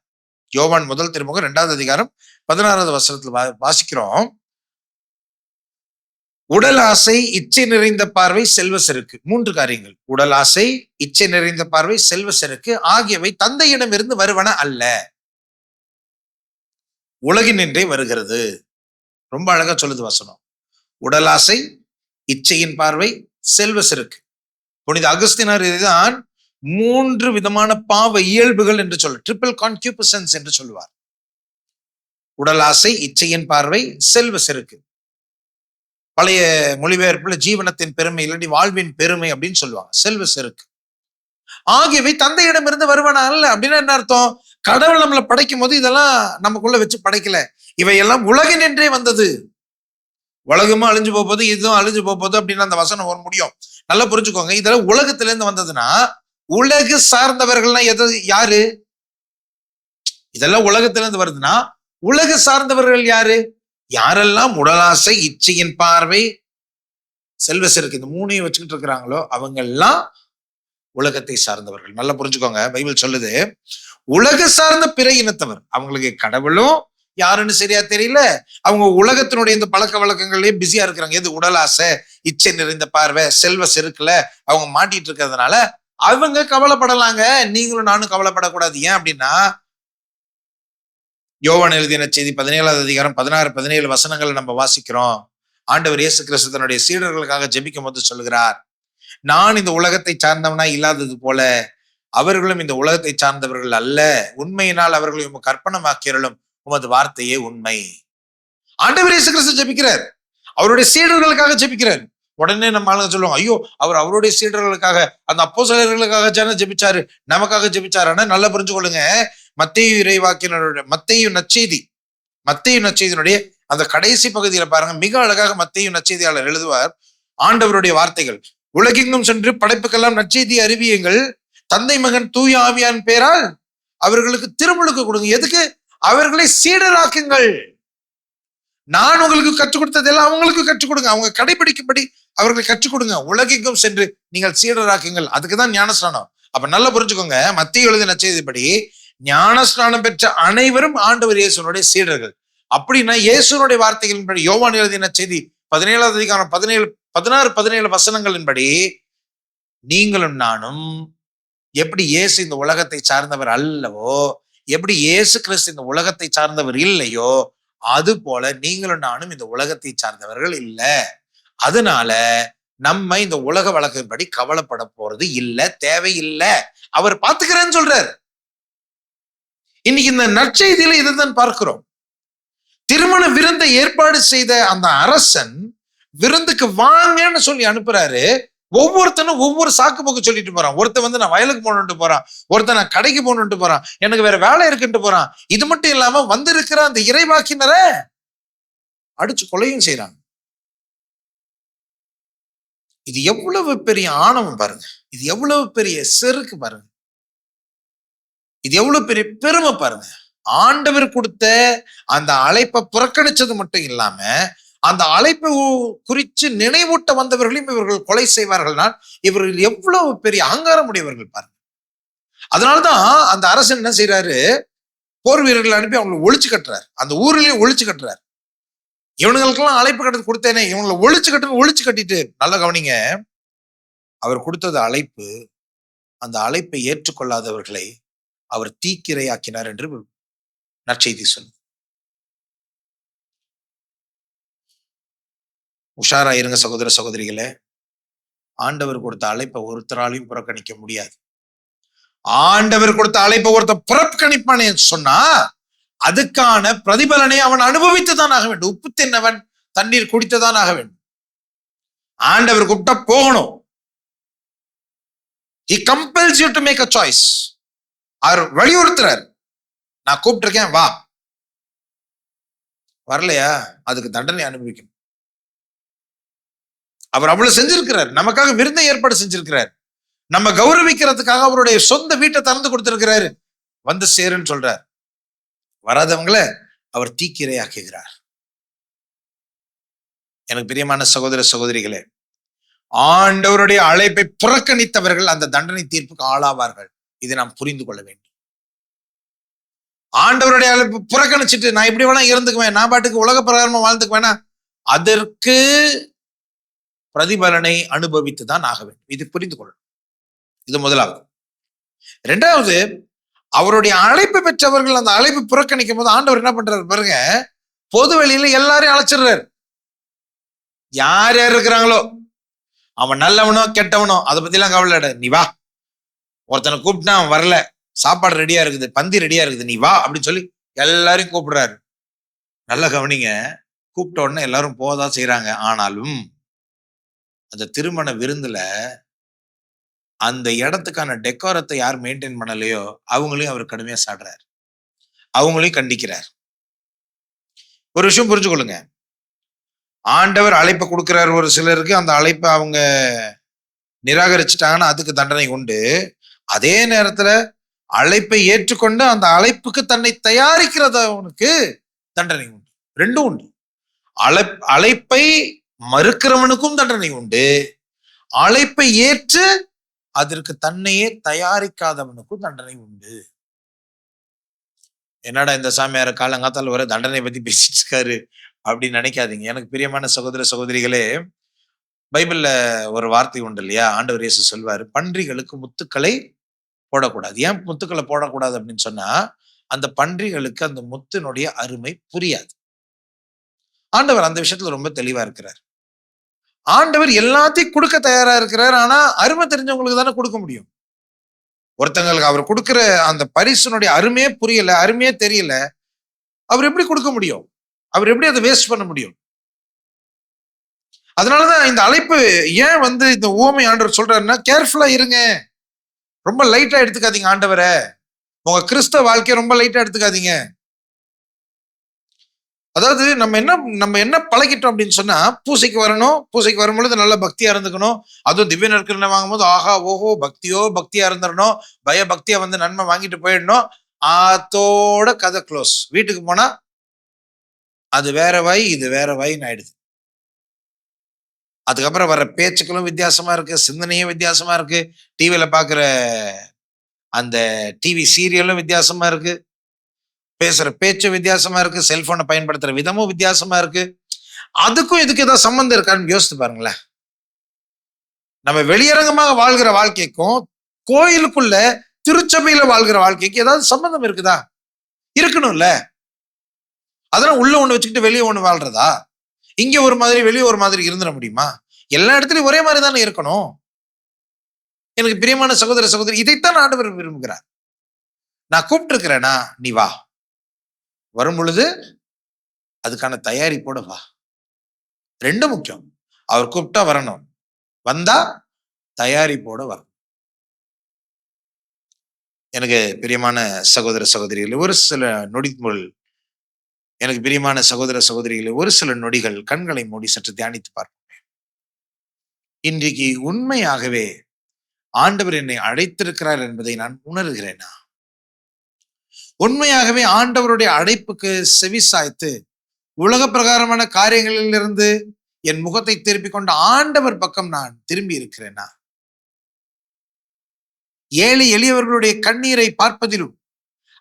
யோவான் முதல் திருமுகம் 2வது அதிகாரம் 16வது வசனத்துல வாசிக்கிறோம். உடல் ஆசை, இச்சை நிறைந்த பார்வை, செல்வ செருக்கு. 3 காரியங்கள். உடல் ஆசை, இச்சை நிறைந்த பார்வை, செல்வ செருக்கு ஆகியவை தந்தையிடமிருந்து வருவன அல்ல, உலகினின்றே வருகிறது. ரொம்ப அழகா சொல்லுது வசனம். உடல் ஆசை, இச்சையின் பார்வை, செல்வ செருக்கு. புனித அகஸ்தினார் இதுதான் 3 விதமான பாவ இயல்புகள் என்று சொல்ல, ட்ரிபிள் கான்கியூபிசன்ஸ் என்று சொல்லுவார். உடல் ஆசை, இச்சையின் பார்வை, செல்வ செருக்கு. பழைய மொழிபெயர்ப்புல ஜீவனத்தின் பெருமை இல்லாட்டி வாழ்வின் பெருமை அப்படின்னு சொல்லுவாங்க. செல்வ செருக்கு ஆகியவை தந்தையிடமிருந்து வருவன அல்ல. அப்படின்னா என்ன அர்த்தம்? கடவுள் நம்மளை படைக்கும் போது இதெல்லாம் நமக்குள்ள வச்சு படைக்கல, இவையெல்லாம் உலகினின்றே வந்தது. உலகமும் அழிஞ்சு போகுது, இதுவும் அழிஞ்சு போகுது அப்படின்னு அந்த வசனம் வர முடியும். நல்லா புரிஞ்சுக்கோங்க. இதெல்லாம் உலகத்திலிருந்து வந்ததுன்னா உலகு சார்ந்தவர்கள்னா யாரு? இதெல்லாம் உலகத்திலிருந்து வருதுன்னா உலகு சார்ந்தவர்கள் யாரு? யாரெல்லாம் உடலாசை, இச்சையின் பார்வை, செல்வ செருக்கு இந்த 3ஐயும் வச்சுக்கிட்டு இருக்கிறாங்களோ அவங்க எல்லாம் உலகத்தை சார்ந்தவர்கள். நல்லா புரிஞ்சுக்கோங்க. பைபிள் சொல்லுது, உலக சார்ந்த பிற இனத்தவர், அவங்களுக்கு கடவுளும் யாருன்னு சரியா தெரியல, அவங்க உலகத்தினுடைய இந்த பழக்க வழக்கங்கள்லயே பிஸியா இருக்கிறாங்க. எது? உடலாசை, இச்சை நிறைந்த பார்வை, செல்வ செருக்குல அவங்க மாட்டிட்டு இருக்கிறதுனால அவங்க கவலைப்படலாங்க. நீங்களும் நானும் கவலைப்படக்கூடாது. ஏன் அப்படின்னா, யோவான் எழுதின செய்தி 17வது அதிகாரம் 16-17 வசனங்களை நம்ம வாசிக்கிறோம். ஆண்டவர் இயேசு கிறிஸ்து தன்னுடைய சீடர்களுக்காக ஜெபிக்கும் போது சொல்லுகிறார், நான் இந்த உலகத்தை சார்ந்தவனா இல்லாதது போல அவர்களும் இந்த உலகத்தை சார்ந்தவர்கள் அல்ல, உண்மையினால் அவர்களை கற்பனமாக்கிறலும் உமது வார்த்தையே உண்மை. ஆண்டவர் இயேசு கிறிஸ்து ஜெபிக்கிறார், அவருடைய சீடர்களுக்காக ஜெபிக்கிறார். உடனே நம்ம ஆளுங்க சொல்லுவாங்க, ஐயோ அவர் அவருடைய சீடர்களுக்காக, அந்த அப்போஸ்தலர்களுக்காக ஜெபிச்சாரு, நமக்காக ஜெபிச்சாருன்னா நல்லா புரிஞ்சு கொள்ளுங்க. மத்தேயு இறைவாக்கினருடைய மத்தேயு நற்செய்தியினுடைய அந்த கடைசி பகுதியில பாருங்க, மிக அழகாக மத்தேயு நற்செய்தியாளர் எழுதுவார். ஆண்டவருடைய வார்த்தைகள், உலகெங்கும் சென்று படைப்புக்கெல்லாம் நற்செய்தி அறிவியுங்கள், தந்தை மகன் தூய ஆவியான் பேரால் அவர்களுக்கு திருமுழுக்கு கொடுங்க. எதுக்கு? அவர்களை சீடராக்குங்கள். நான் உங்களுக்கு கற்றுக் கொடுத்ததெல்லாம் அவங்களுக்கு கற்றுக் கொடுங்க, அவங்க கடைபிடிக்கும்படி அவர்களை கற்றுக் கொடுங்க. உலகெங்கும் சென்று நீங்கள் சீடராக்குங்கள். அதுக்குதான் ஞானஸ்நானம். அப்ப நல்லா புரிஞ்சுக்கோங்க. மத்தேயு எழுதின நற்செய்திப்படி ஞானஸ்நானம் பெற்ற அனைவரும் ஆண்டவர் இயேசுனுடைய சீடர்கள். அப்படின்னா இயேசுனுடைய வார்த்தைகளின்படி யோவான் எழுதின செய்தி 17வது அதிகாரம் 16-17 வசனங்களின்படி நீங்களும் நானும் எப்படி இயேசு இந்த உலகத்தை சார்ந்தவர் அல்லவோ, எப்படி இயேசு கிறிஸ்து இந்த உலகத்தை சார்ந்தவர் இல்லையோ, அது போல நீங்களும் நானும் இந்த உலகத்தை சார்ந்தவர்கள் இல்லை. அதனால நம்ம இந்த உலக வழக்கின்படி கவலைப்பட போறது இல்லை, தேவையில்லை, அவர் பார்த்துக்கிறேன்னு சொல்றார். இன்னைக்கு இந்த நற்செய்தியில இதுதான் பார்க்கிறோம். திருமண விருந்தை ஏற்பாடு செய்த அந்த அரசன் விருந்துக்கு வாங்கன்னு சொல்லி அனுப்புறாரு. ஒவ்வொருத்தனும் ஒவ்வொரு சாக்கு போக்கு சொல்லிட்டு போறான். ஒருத்தன் நான் வயலுக்கு போகணுன்ட்டு போறான், ஒருத்தன் நான் கடைக்கு போகணுன்ட்டு போறான், எனக்கு வேற வேலை இருக்குன்ட்டு போறான். இது மட்டும் இல்லாம வந்திருக்கிற அந்த இறைவாக்கினரை அடிச்சு கொலையும் செய்யறாங்க. இது எவ்வளவு பெரிய ஆணவம் பாருங்க, இது எவ்வளவு பெரிய செருக்கு பாருங்க, இது எவ்வளவு பெரிய பெருமை பாருங்க. ஆண்டவர் கொடுத்த அந்த அழைப்பை புறக்கணிச்சது மட்டும் இல்லாம அந்த அழைப்பை குறித்து நினைவூட்ட வந்தவர்களையும் இவர்கள் கொலை செய்வார்கள்னால் இவர்கள் எவ்வளவு பெரிய அகங்காரம் உடையவர்கள் பாருங்க. அதனாலதான் அந்த அரசன் என்ன செய்யறாரு, போர் வீரர்கள் அனுப்பி அவங்களை ஒழிச்சு கட்டுறாரு, அந்த ஊர்லயும் ஒழிச்சு கட்டுறாரு. இவனுங்களுக்கெல்லாம் அழைப்பு கட்டது கொடுத்தேனே, இவங்களை ஒழிச்சு கட்டிட்டு, நல்ல கவனிங்க, அவர் கொடுத்தது அழைப்பு. அந்த அழைப்பை ஏற்றுக்கொள்ளாதவர்களை அவர் தீக்கிரையாக்கினார் என்று நற்செய்தி சொல்லுது. உஷாரா இருங்க சகோதர சகோதரிகளே. ஆண்டவர் கொடுத்த அழைப்பை ஒருத்தராலையும் புறக்கணிக்க முடியாது. ஆண்டவர் கொடுத்த அழைப்பை ஒருத்தர் புறக்கணிப்பானே சொன்னா அதுக்கான பிரதிபலனை அவன் அனுபவித்துதான் ஆக வேண்டும். உப்பு தின்னவன் தண்ணீர் குடித்துதான் ஆக வேண்டும். ஆண்டவர் கூப்பிட்டா போகணும். He compels you to make a choice. அவர் வலியுறுத்துறார், நான் கூப்பிட்டிருக்கேன் வா. வரலையா அதுக்கு தண்டனை அனுபவிக்கணும். அவர் அவ்வளவு செஞ்சிருக்கிறார், நமக்காக விருந்தை ஏற்பாடு செஞ்சிருக்கிறார், நம்ம கௌரவிக்கிறதுக்காக அவருடைய சொந்த வீட்டை திறந்து கொடுத்திருக்கிறாரு. வந்து சேருன்னு சொல்றார். வராதவங்களை அவர் தீக்கிரையாக்குகிறார். எனக்கு பிரியமான சகோதர சகோதரிகளே, ஆண்டவருடைய அழைப்பை புறக்கணித்தவர்கள் அந்த தண்டனை தீர்ப்புக்கு ஆளாவார்கள். இதை நாம் புரிந்து கொள்ள வேண்டும். ஆண்டவருடைய அழைப்பு புறக்கணிச்சுட்டு நான் இப்படி வேணா இருந்துக்குவேன், நான் பாட்டுக்கு உலக பிரகாரமா வாழ்ந்துக்குவேனா, அதற்கு பிரதிபலனை அனுபவித்துதான் ஆக வேண்டும். இது புரிந்து கொள்ளணும். இது முதலாவது. இரண்டாவது, அவருடைய அழைப்பு பெற்றவர்கள் அந்த அழைப்பு புறக்கணிக்கும் போது ஆண்டவர் என்ன பண்றாரு பாருங்க, பொது வெளியில எல்லாரையும் அழைச்சிடுறாரு. யார் யார் இருக்கிறாங்களோ, அவன் நல்லவனோ கெட்டவனோ அதை பத்தி எல்லாம் கவலை, நீ வா. ஒருத்தனை கூப்பிட்டா அவன் வரல, சாப்பாடு ரெடியா இருக்குது, பந்தி ரெடியா இருக்குது, நீ வா அப்படின்னு சொல்லி எல்லாரையும் கூப்பிடுறாரு. நல்ல கவனிங்க, கூப்பிட்ட உடனே எல்லாரும் போதான் செய்யறாங்க. ஆனாலும் அந்த திருமண விருந்துல அந்த இடத்துக்கான டெக்கோரத்தை யார் மெயின்டைன் பண்ணலையோ அவங்களையும் அவர் கடுமையா சாடுறார், அவங்களையும் கண்டிக்கிறார். ஒரு விஷயம் புரிஞ்சு கொள்ளுங்க, ஆண்டவர் அழைப்பை கொடுக்கிறார் ஒரு சிலருக்கு, அந்த அழைப்பை அவங்க நிராகரிச்சுட்டாங்கன்னா அதுக்கு தண்டனை உண்டு. அதே நேரத்துல அழைப்பை ஏற்றுக்கொண்டு அந்த அழைப்புக்கு தன்னை தயாரிக்கிறவனுக்கு தண்டனை உண்டு. ரெண்டும் உண்டு. அழைப்பை மறுக்கிறவனுக்கும் தண்டனை உண்டு, அழைப்பை ஏற்று அதற்கு தன்னையே தயாரிக்காதவனுக்கும் தண்டனை உண்டு. என்னடா இந்த சாமியார காலங்காத்தால் வர தண்டனை பத்தி பேசிட்டு இருக்காரு அப்படின்னு நினைக்காதீங்க. எனக்கு பிரியமான சகோதர சகோதரிகளே, பைபிள்ல ஒரு வார்த்தை உண்டு இல்லையா, ஆண்டவர் இயேசு சொல்வாரு, பன்றிகளுக்கு முத்துக்களை போடக்கூடாது. ஏன் முத்துக்களை போடக்கூடாது அப்படின்னு சொன்னா, அந்த பன்றிகளுக்கு அந்த முத்தினுடைய அருமை புரியாது. ஆண்டவர் அந்த விஷயத்துல ரொம்ப தெளிவா இருக்கிறார். ஆண்டவர் எல்லாத்தையும் கொடுக்க தயாரா இருக்கிறார். ஆனா அருமை தெரிஞ்சவங்களுக்கு தானே கொடுக்க முடியும். ஒருத்தங்களுக்கு அவர் கொடுக்கிற அந்த பரிசுனுடைய அருமையே புரியல, அருமையே தெரியல, அவர் எப்படி கொடுக்க முடியும்? அவர் எப்படி அதை வேஸ்ட் பண்ண முடியும்? அதனாலதான் இந்த அழைப்பு ஏன் இந்த உவமை ஆண்டவர் சொல்றாருன்னா, கேர்ஃபுல்லா இருங்க, ரொம்ப லைட்டா எடுத்துக்காதீங்க ஆண்டவரை. உங்க கிறிஸ்தவ வாழ்க்கையை ரொம்ப லைட்டா எடுத்துக்காதீங்க. அதாவது நம்ம என்ன பழகிட்டோம் அப்படின்னு சொன்னா, பூசைக்கு வரணும், பூசைக்கு வரும்பொழுது நல்ல பக்தியா இருந்துக்கணும், அதுவும் திவ்ய நற்கருணை வாங்கும் போது ஆஹா ஓஹோ பக்தியா இருந்துடணும், பய பக்தியா நன்மை வாங்கிட்டு போயிடணும், அதோட கதை க்ளோஸ். வீட்டுக்கு போனா அது வேற வாய் இது வேற வாயின்னு ஆயிடுது. அதுக்கப்புறம் வர பேச்சுக்களும் வித்தியாசமா இருக்கு, சிந்தனையும் வித்தியாசமா இருக்கு, டிவியில பாக்குற அந்த டிவி சீரியலும் வித்தியாசமா இருக்கு, பேசுற பேச்சும் வித்தியாசமா இருக்கு, செல்போனை பயன்படுத்துற விதமும் வித்தியாசமா இருக்கு. அதுக்கும் இதுக்கு ஏதாவது சம்பந்தம் இருக்கான்னு யோசித்து பாருங்களேன். நம்ம வெளியரங்கமாக வாழ்கிற வாழ்க்கைக்கும் கோயிலுக்குள்ள திருச்சபையில வாழ்கிற வாழ்க்கைக்கு ஏதாவது சம்பந்தம் இருக்குதா? இருக்கணும்ல. அதெல்லாம் உள்ள ஒண்ணு வச்சுக்கிட்டு வெளியே ஒண்ணு வாழ்றதா? இங்க ஒரு மாதிரி வெளியே ஒரு மாதிரி இருந்துட முடியுமா? எல்லா இடத்துலயும் ஒரே மாதிரி தானே இருக்கணும். எனக்கு பிரியமான சகோதர சகோதரி, இதைத்தான் ஆண்டவர் விரும்புகிறார். நான் கூப்பிட்டு இருக்கிறேனா, நீ வா. வரும் பொழுது அதுக்கான தயாரிப்போட வா. ரெண்டு முக்கியம். அவர் கூப்பிட்டா வரணும், வந்தா தயாரிப்போட வரணும். எனக்கு பிரியமான சகோதர சகோதரிகள், ஒரு சில நொடிகள், எனக்கு பிரியமான சகோதர சகோதரிகளை ஒரு சில நொடிகள் கண்களை மூடி சற்று தியானித்து பார்ப்போம். இன்றைக்கு உண்மையாகவே ஆண்டவர் என்னை அழைத்திருக்கிறார் என்பதை நான் உணர்கிறேனா? உண்மையாகவே ஆண்டவருடைய அழைப்புக்கு செவி சாய்த்து உலக பிரகாரமான காரியங்களிலிருந்து என் முகத்தை திருப்பிக் கொண்ட ஆண்டவர் பக்கம் நான் திரும்பி இருக்கிறேனா? ஏழை எளியவர்களுடைய கண்ணீரை பார்ப்பதிலும்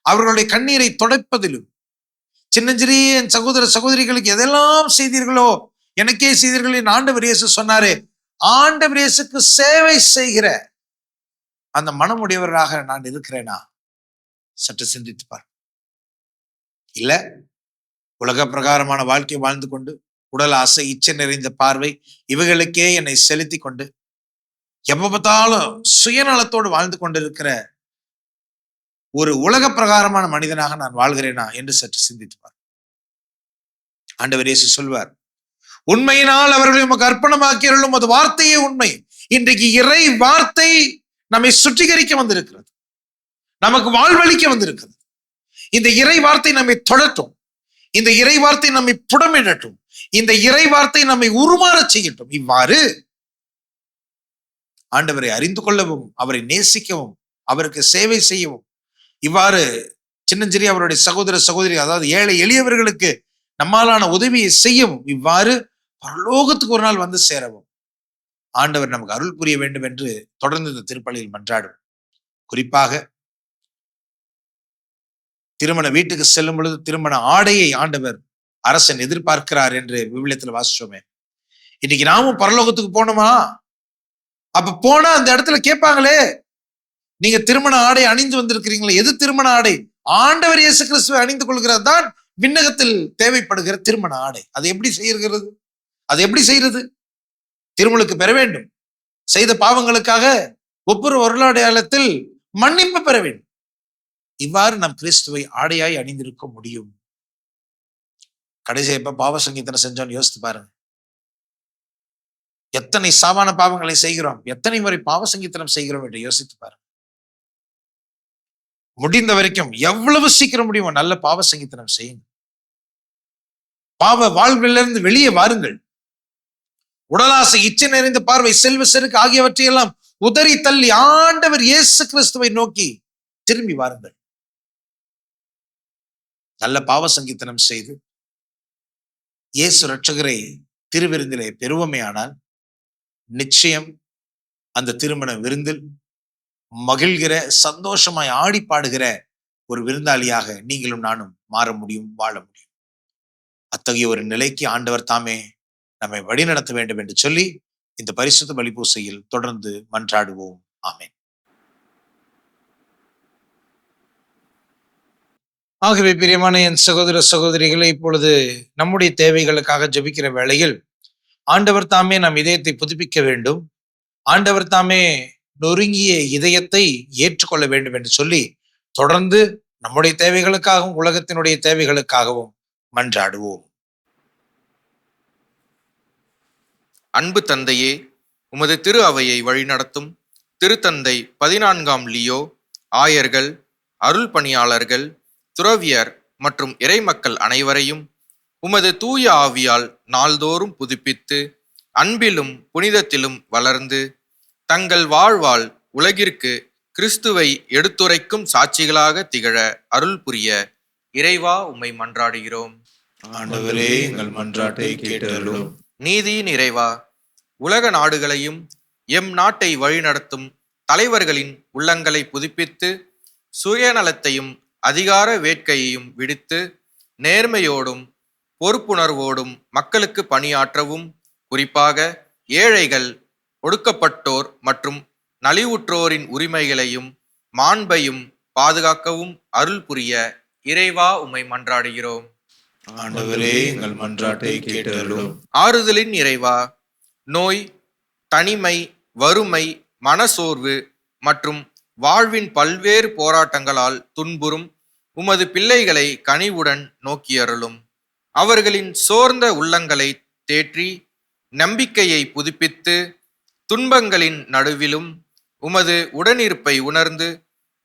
அவர்களுடைய கண்ணீரை துடைப்பதிலும், சின்னஞ்சிறிய என் சகோதர சகோதரிகளுக்கு எதெல்லாம் செய்தீர்களோ எனக்கே செய்தீர்கள் என் ஆண்டவர் இயேசு சொன்னாரே, ஆண்டவர் இயேசுக்கு சேவை செய்கிற அந்த மனமுடையவராக நான் இருக்கிறேனா? சற்று சிந்தித்து பார். இல்ல உலக பிரகாரமான வாழ்க்கை வாழ்ந்து கொண்டு உடல் ஆசை, இச்சை நிறைந்த பார்வை இவைகளுக்கே என்னை செலுத்தி கொண்டு எப்ப பார்த்தாலும் சுயநலத்தோடு வாழ்ந்து கொண்டிருக்கிற ஒரு உலக பிரகாரமான மனிதனாக நான் வாழ்கிறேனா என்று சற்று சிந்தித்துப்பார். ஆண்டவர் இயேசு சொல்வார், உண்மையினால் அவர்களை உமக்கு அர்ப்பணமாக்கியவர்களும் அது வார்த்தையே உண்மை. இன்றைக்கு இறை வார்த்தை நம்மை சுத்திகரிக்க வந்திருக்கிறது, நமக்கு வாழ்வளிக்க வந்திருக்கிறது. இந்த இறை வார்த்தை நம்மை தொடட்டும், இந்த இறை வார்த்தை நம்மை புடமிடட்டும், இந்த இறை வார்த்தை நம்மை உருமாற செய்யட்டும். இவ்வாறு ஆண்டவரை அறிந்து கொள்ளவும், அவரை நேசிக்கவும், அவருக்கு சேவை செய்யவும், இவ்வாறு சின்னஞ்சிறிய அவருடைய சகோதர சகோதரி, அதாவது ஏழை எளியவர்களுக்கு நம்மாலான உதவியை செய்யவும், இவ்வாறு பரலோகத்துக்கு ஒரு நாள் வந்து சேரவும் ஆண்டவர் நமக்கு அருள் புரிய வேண்டும் என்று தொடர்ந்து இந்த திருப்பலியில் மன்றாடும். குறிப்பாக திருமண வீட்டுக்கு செல்லும் பொழுது திருமண ஆடையை ஆண்டவர் அரசன் எதிர்பார்க்கிறார் என்று விவிலியத்தில் வாசிச்சோமே. இன்னைக்கு நாமும் பரலோகத்துக்கு போனோமா? அப்ப போனா அந்த இடத்துல கேட்பாங்களே, நீங்க திருமண ஆடை அணிந்து வந்திருக்கிறீங்களே, எது திருமண ஆடை? ஆண்டவர் இயேசு கிறிஸ்துவை அணிந்து கொள்கிறது தான் விண்ணகத்தில் தேவைப்படுகிற திருமண ஆடை. அது எப்படி செய்கிறது? அது எப்படி செய்யறது? திருமலுக்கு பெற வேண்டும், செய்த பாவங்களுக்காக ஒவ்வொரு அடையாளத்தில் மன்னிப்பு பெற வேண்டும். இவ்வாறு நம் கிறிஸ்துவை ஆடையாய் அணிந்திருக்க முடியும். கடைசி எப்ப பாவ சங்கீதனம் செஞ்சோன்னு யோசித்து பாருங்க. எத்தனை சாவான பாவங்களை செய்கிறோம், எத்தனை முறை பாவ சங்கீதனம் செய்கிறோம் என்று யோசித்து பாருங்க. முடிந்த வரைக்கும் எவ்வளவு சீக்கிரம் முடியுமோ நல்ல பாவ சங்கீதனம் செய்யுங்க. பாவ வாழ்விலிருந்து வெளியே வாருங்கள். உடலாசை, இச்சை நிறைந்த பார்வை, செல்வ செருக்கு ஆகியவற்றையெல்லாம் உதறி தள்ளி ஆண்டவர் இயேசு கிறிஸ்துவை நோக்கி திரும்பி வாருங்கள். நல்ல பாவ சங்கீதனம் செய்து இயேசு இரட்சகரை திருவிருந்திலே பெறுவோமேயானால் நிச்சயம் அந்த திருமண விருந்தில் மகிழ்கிற, சந்தோஷமாய் ஆடி பாடுகிற ஒரு விருந்தாளியாக நீங்களும் நானும் மாற முடியும், வாழ முடியும். அத்தகைய ஒரு நிலைக்கு ஆண்டவர் தாமே நம்மை வழிநடத்த வேண்டும் என்று சொல்லி இந்த பரிசுத்த பலிபூசையில் தொடர்ந்து மன்றாடுவோம். ஆமென். ஆகவே பிரியமான என் சகோதர சகோதரிகளை, இப்பொழுது நம்முடைய தேவைகளுக்காக ஜெபிக்கிற வேளையில் ஆண்டவர் தாமே நம் இதயத்தை புதுப்பிக்க வேண்டும், ஆண்டவர் தாமே நொறுங்கிய இதயத்தை ஏற்றுக்கொள்ள வேண்டும் என்று சொல்லி தொடர்ந்து நம்முடைய தேவைகளுக்காகவும் உலகத்தினுடைய தேவைகளுக்காகவும் மன்றாடுவோம். அன்பு தந்தையே, உமது திரு அவையை வழிநடத்தும் திருத்தந்தை 14ஆம் லியோ, ஆயர்கள், அருள் பணியாளர்கள், துறவியர் மற்றும் இறைமக்கள் அனைவரையும் உமது தூய ஆவியால் நாள்தோறும் புதுப்பித்து அன்பிலும் புனிதத்திலும் வளர்ந்து தங்கள் வாழ்வால் உலகிற்கு கிறிஸ்துவை எடுத்துரைக்கும் சாட்சிகளாக திகழ அருள் புரிய இறைவா உம்மை மன்றாடுகிறோம். ஆண்டவரே, எங்கள் மன்றாட்டை கேட்டருளும். நீதியின் இறைவா, உலக நாடுகளையும் எம் நாட்டை வழிநடத்தும் தலைவர்களின் உள்ளங்களை புதுப்பித்து சுயநலத்தையும் அதிகார வேட்கையையும் விடுத்து நேர்மையோடும் பொறுப்புணர்வோடும் மக்களுக்கு பணியாற்றவும், குறிப்பாக ஏழைகள், ஒடுக்கப்பட்டோர் மற்றும் நலிவுற்றோரின் உரிமைகளையும் மாண்பையும் பாதுகாக்கவும் அருள் புரிய இறைவா உம்மை மன்றாடுகிறோம். ஆண்டவரே, எங்கள் மன்றாட்டை கேட்டருளும். ஆறுதலின் இறைவா, நோய், தனிமை, வறுமை, மனசோர்வு மற்றும் வாழ்வின் பல்வேறு போராட்டங்களால் துன்புறும் உமது பிள்ளைகளை கனிவுடன் நோக்கியருளும். அவர்களின் சோர்ந்த உள்ளங்களை தேற்றி நம்பிக்கையை புதுப்பித்து துன்பங்களின் நடுவிலும் உமது உடனிருப்பை உணர்ந்து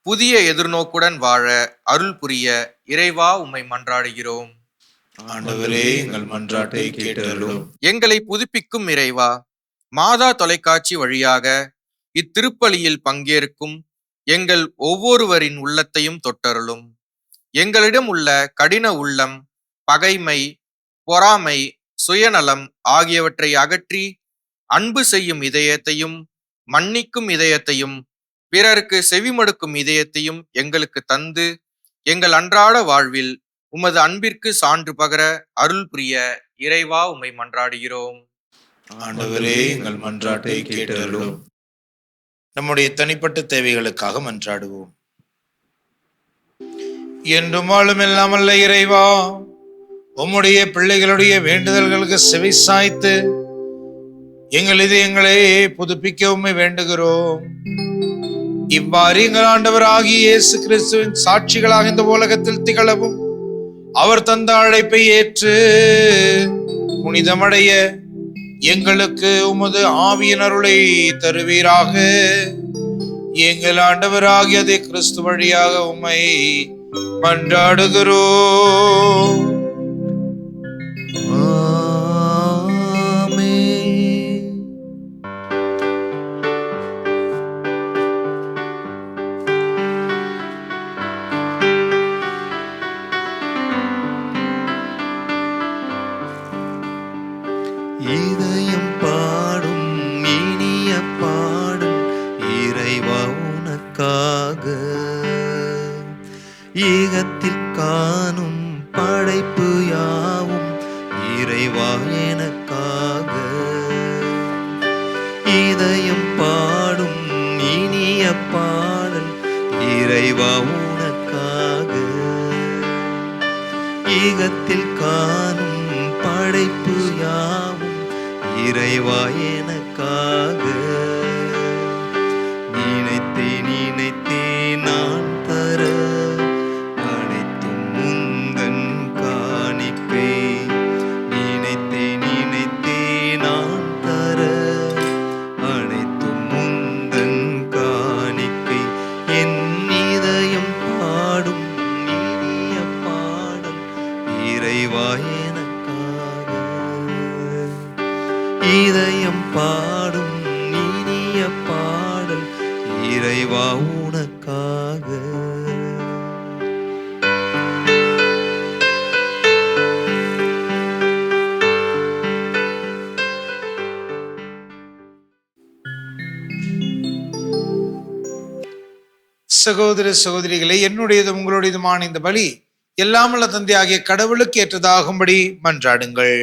புதிய எதிர்நோக்குடன் வாழ அருள் புரிய இறைவா உம்மை மன்றாடுகிறோம். ஆண்டவரே, எங்கள் மன்றாட்டை கேட்டருளும். எங்களை புதுப்பிக்கும் இறைவா, மாதா தொலைக்காட்சி வழியாக இத்திருப்பலியில் பங்கேற்கும் எங்கள் ஒவ்வொருவரின் உள்ளத்தையும் தொட்டருளும். எங்களிடம் உள்ள கடின உள்ளம், பகைமை, பொறாமை, சுயநலம் ஆகியவற்றை அகற்றி அன்பு செய்யும் இதயத்தையும் மன்னிக்கும் இதயத்தையும் பிறருக்கு செவிமடுக்கும் இதயத்தையும் எங்களுக்கு தந்து எங்கள் அன்றாட வாழ்வில் உமது அன்பிற்கு சான்று பகர அருள் புரிய இறைவா உம்மை மன்றாடுகிறோம். ஆண்டவரே, எங்கள் மன்றாட்டை கேட்டருளும். நம்முடைய தனிப்பட்ட தேவைகளுக்காக மன்றாடுவோம். என்றும் வாழும் எல்லாம் அல்ல இறைவா, உம்முடைய பிள்ளைகளுடைய வேண்டுதல்களுக்கு செவி சாய்த்து எங்கள் இதயங்களை புதுப்பிக்க உம்மை வேண்டுகிறோம். இவ்வாறு எங்கள் ஆண்டவராகிய இயேசு கிறிஸ்துவின் சாட்சிகளாக இந்த உலகத்தில் திகழவும் அவர் தந்த அழைப்பை ஏற்று புனிதமடைய எங்களுக்கு உமது ஆவியின் அருளை தருவீராக. எங்கள் ஆண்டவராகிய அதே கிறிஸ்து வழியாக உம்மை மன்றாடுகிறோம். இதயம் பாடும் இனிய பாடும் இறைவா உனக்காக, ஈகத்தில் காணும் படைப்பு யாவும் இறைவா எனக்காக. இதயம் பாடும் இனிய பாடல் இறைவா உனக்காக, ஈகத்தில் காணும் படைப்பு யாவும் இறைவா எனக்காக. நினைத்தேன் நான் தர அனைத்தும் முந்தன் காணிக்கை. நினைத்தேன் நான் தர அனைத்தும் முந்தன் காணிக்கை. என் இதயம் பாடும் இனிய பாடல் இறைவா எனக்காக. இதயம் பாடும் இனிய பாடல் இறைவா உனக்காக. சகோதர சகோதரிகளே, என்னுடையது உங்களுடையதுமான இந்த பலி எல்லாமல்ல தந்தை ஆகிய கடவுளுக்கு ஏற்றதாகும்படி மன்றாடுங்கள்.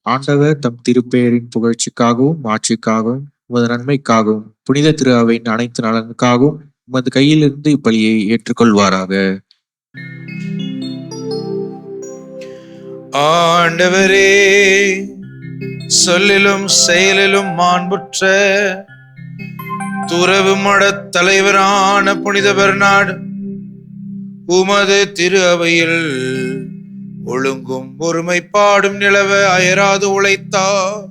ஆண்டவர் தம் திருப்பெயரின் புகழ்ச்சிக்காகவும் ஆட்சிக்காகவும் உமது நன்மைக்காகவும் புனித திரு அவையின் அனைத்து நலனுக்காகவும் உமது கையிலிருந்து இப்பலியை ஏற்றுக்கொள்வாராக. ஆண்டவரே, சொல்லிலும் செயலிலும் மாண்புற்ற துறவு மடத் தலைவரான புனித பெர்னார்டு உமது திரு அவையில் ஒழுங்கும் ஒருமைப்பாடும் நிலவ அயராது உழைத்தார்.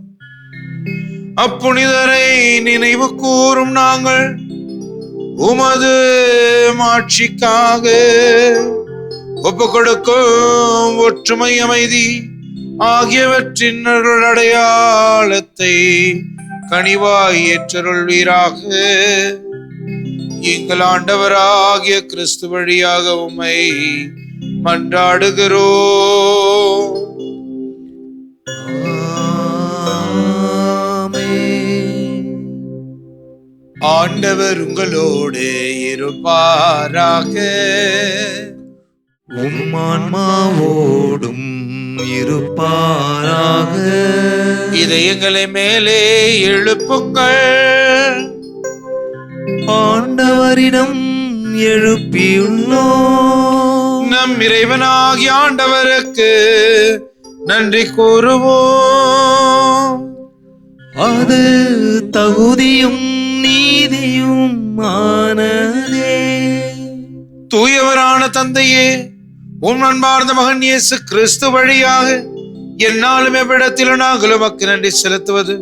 அப்புனிதரை நினைவு கூறும் நாங்கள் உமது மாட்சிக்காக ஒப்பு கொடுக்கும் ஒற்றுமை, அமைதி ஆகியவற்றின் அடையாளத்தை கனிவாய் ஏற்றருள்வீராக. எங்கள் ஆண்டவராகிய கிறிஸ்து வழியாக உம்மை மன்றாடுகிறோம். ஆண்டவர் உங்களோடு இருப்பாராக. உம்மான்மாவோடும் இருப்பாராக. இதயங்களை மேலே எழுப்புங்கள். ஆண்டவரிடம் எழுப்பியுள்ளோம். நம் இறைவனாகிய ஆண்டவருக்கு நன்றி கூறுவோம். அது தகுதியும் நீதியும் ஆனதே. தூயவரான தந்தையே, உம் அன்பார்ந்த மகன் இயேசு கிறிஸ்து வழியாக என்னாலும் எவ்விடத்திலும் நாங்கள் உமக்கு நன்றி செலுத்துவது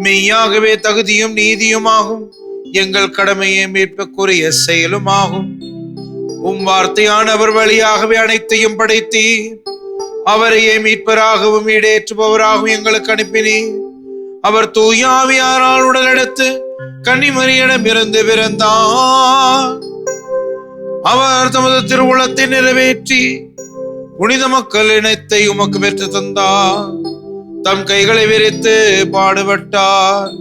மெய்யாகவே தகுதியும் நீதியுமாகும். எங்கள் கடமையை மீட்புக்குரிய செயலுமாகும். வார்த்தையானவர் வழியாகவே அனைத்தையும் படைத்தீர். அவரையே மீட்பராகவும் ஈடேற்றுபவராகவும் எங்களுக்கு அனுப்பினீர். அவர் தூய ஆவியாரால் உடலெடுத்து கன்னிமரியிடம் இருந்து பிறந்தார். அவர் தமது திருவுளத்தை நிறைவேற்றி புனித மக்கள் இனத்தை உமக்கு பெற்று தந்தார். தம் கைகளை விரித்து பாடுபட்டார்.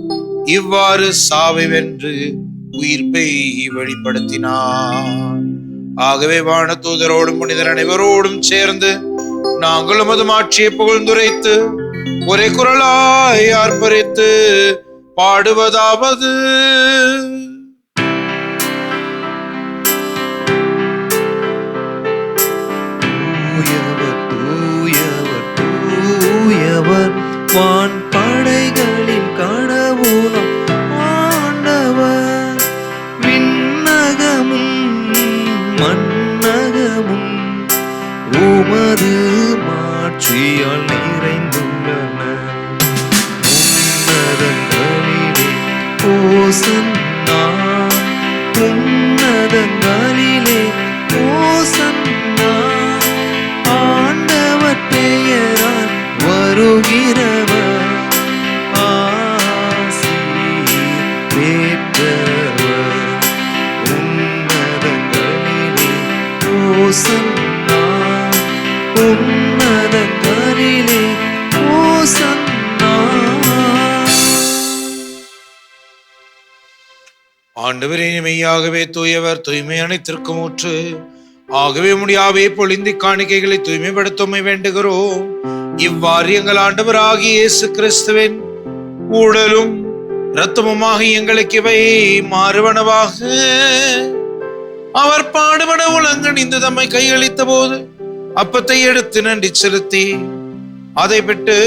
இவ்வாறு சாவை வென்று உயிர்ப்பை வெளிப்படுத்தினார். ஆகவே வான தூதரோடும் புனிதர் அனைவரோடும் சேர்ந்து நாங்கள் உமது மாட்சியை புகழ்ந்துரைத்து ஒரே குரலாய் ஆர்ப்பரித்து பாடுவதாவது: தூயவர் தூயவர் தூயவர் வான் படைகளின் கடவுளாம் ஆண்டவர். விண்ணகமும் மண்ணகமும் உமது மாட்சியால் நிறைந்துள்ளன. உன்னதங்களிலே ஓசன்னா, உன்னதங்களிலே ஓசன்னா. ஆண்டவர் பெயரால் வருகிறவர் ஆசீர் பெற்றவர். உன்னதங்களிலே ஓசன்னா, உன்னதங்களிலே ஓசன்னா. ஆண்டவரே, மெய்யாகவே தூயவர், தூய்மை அனைத்திற்கும் ஊற்று. ஆகவே முடியாவே பொழிந்தி காணிக்கைகளை தூய்மைப்படுத்த வேண்டுகிறோம். இவ்வாறு எங்கள் ஆண்டவராகிய இயேசு கிறிஸ்துவின் உடலும் இரத்தமுமாக எங்களுக்கு இவை மாறுவனவாக. அவர் பாடுபட உலங்கணிந்து தம்மை கையளித்த போது அப்பத்தை எடுத்து நன்றி செலுத்தி அதை விட்டு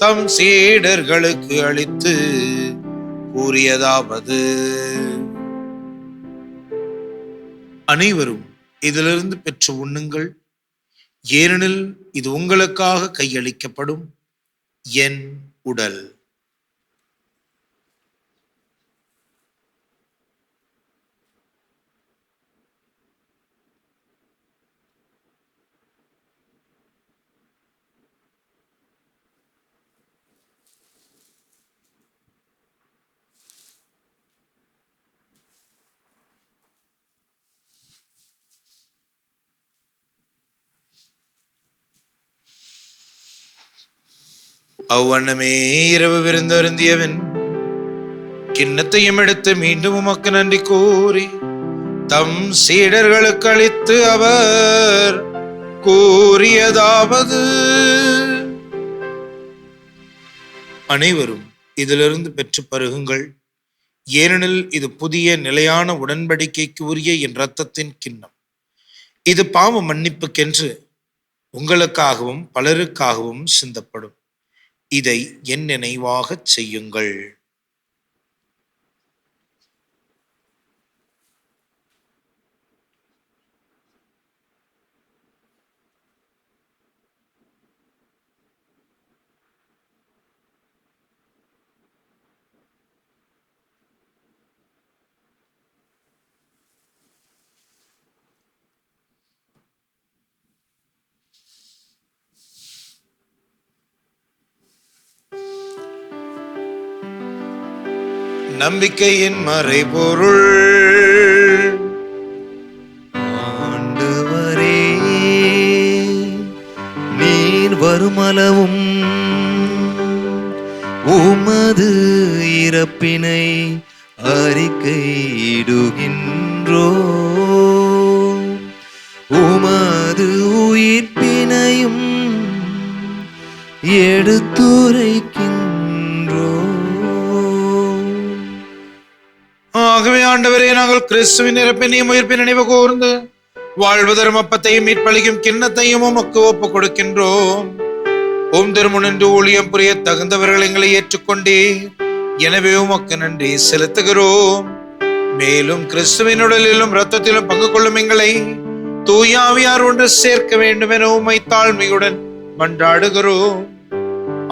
தம் சீடர்களுக்கு அளித்து கூறியதாவது: அனைவரும் இதிலிருந்து பெற்று உண்ணுங்கள். ஏனெனில் இது உங்களுக்காக கையளிக்கப்படும் என் உடல். அவ்வண்ணமே இரவு விருந்தருந்தியவன் கிண்ணத்தையும் எடுத்து மீண்டும் உமக்கு நன்றி கூறி தம் சீடர்களுக்கு அளித்து அவர் கூறியதாவது: அனைவரும் இதிலிருந்து பெற்று பருகுங்கள். ஏனெனில் இது புதிய நிலையான உடன்படிக்கைக்கு உரிய என் இரத்தத்தின் கிண்ணம். இது பாவ மன்னிப்புக்கென்று உங்களுக்காகவும் பலருக்காகவும் சிந்தப்படும். இதை என் நினைவாகச் செய்யுங்கள். நம்பிக்கையின் மறைபொருள். ஆண்டவரே, நீர் வருமளவும் உமது இறப்பினை அறிக்கையிடுகின்றோ, உமது உயிர்ப்பினையும் எடுத்துரைக்கின்றோ. ஆகவே ஆண்டவரே, நாங்கள் கிறிஸ்துவின் இறப்பினையும் உயிர்ப்பின் நினைவு கூர்ந்து வாழ்வதரும் அப்பத்தையும் மீட்பளிக்கும் கிண்ணத்தையும் உமக்கு ஒப்புக் கொடுக்கின்றோம். திருமுனின்று ஊழியம் புரிய தகுந்தவர்கள் எங்களை ஏற்றுக்கொண்டே, எனவே உமக்கு நன்றி செலுத்துகிறோம். மேலும் கிறிஸ்துவின் உடலிலும் இரத்தத்திலும் பங்கு கொள்ளும் எங்களை தூய ஆவியார் ஒன்று சேர்க்க வேண்டும் என உம்மை தாழ்மையுடன் மன்றாடுகிறோம்.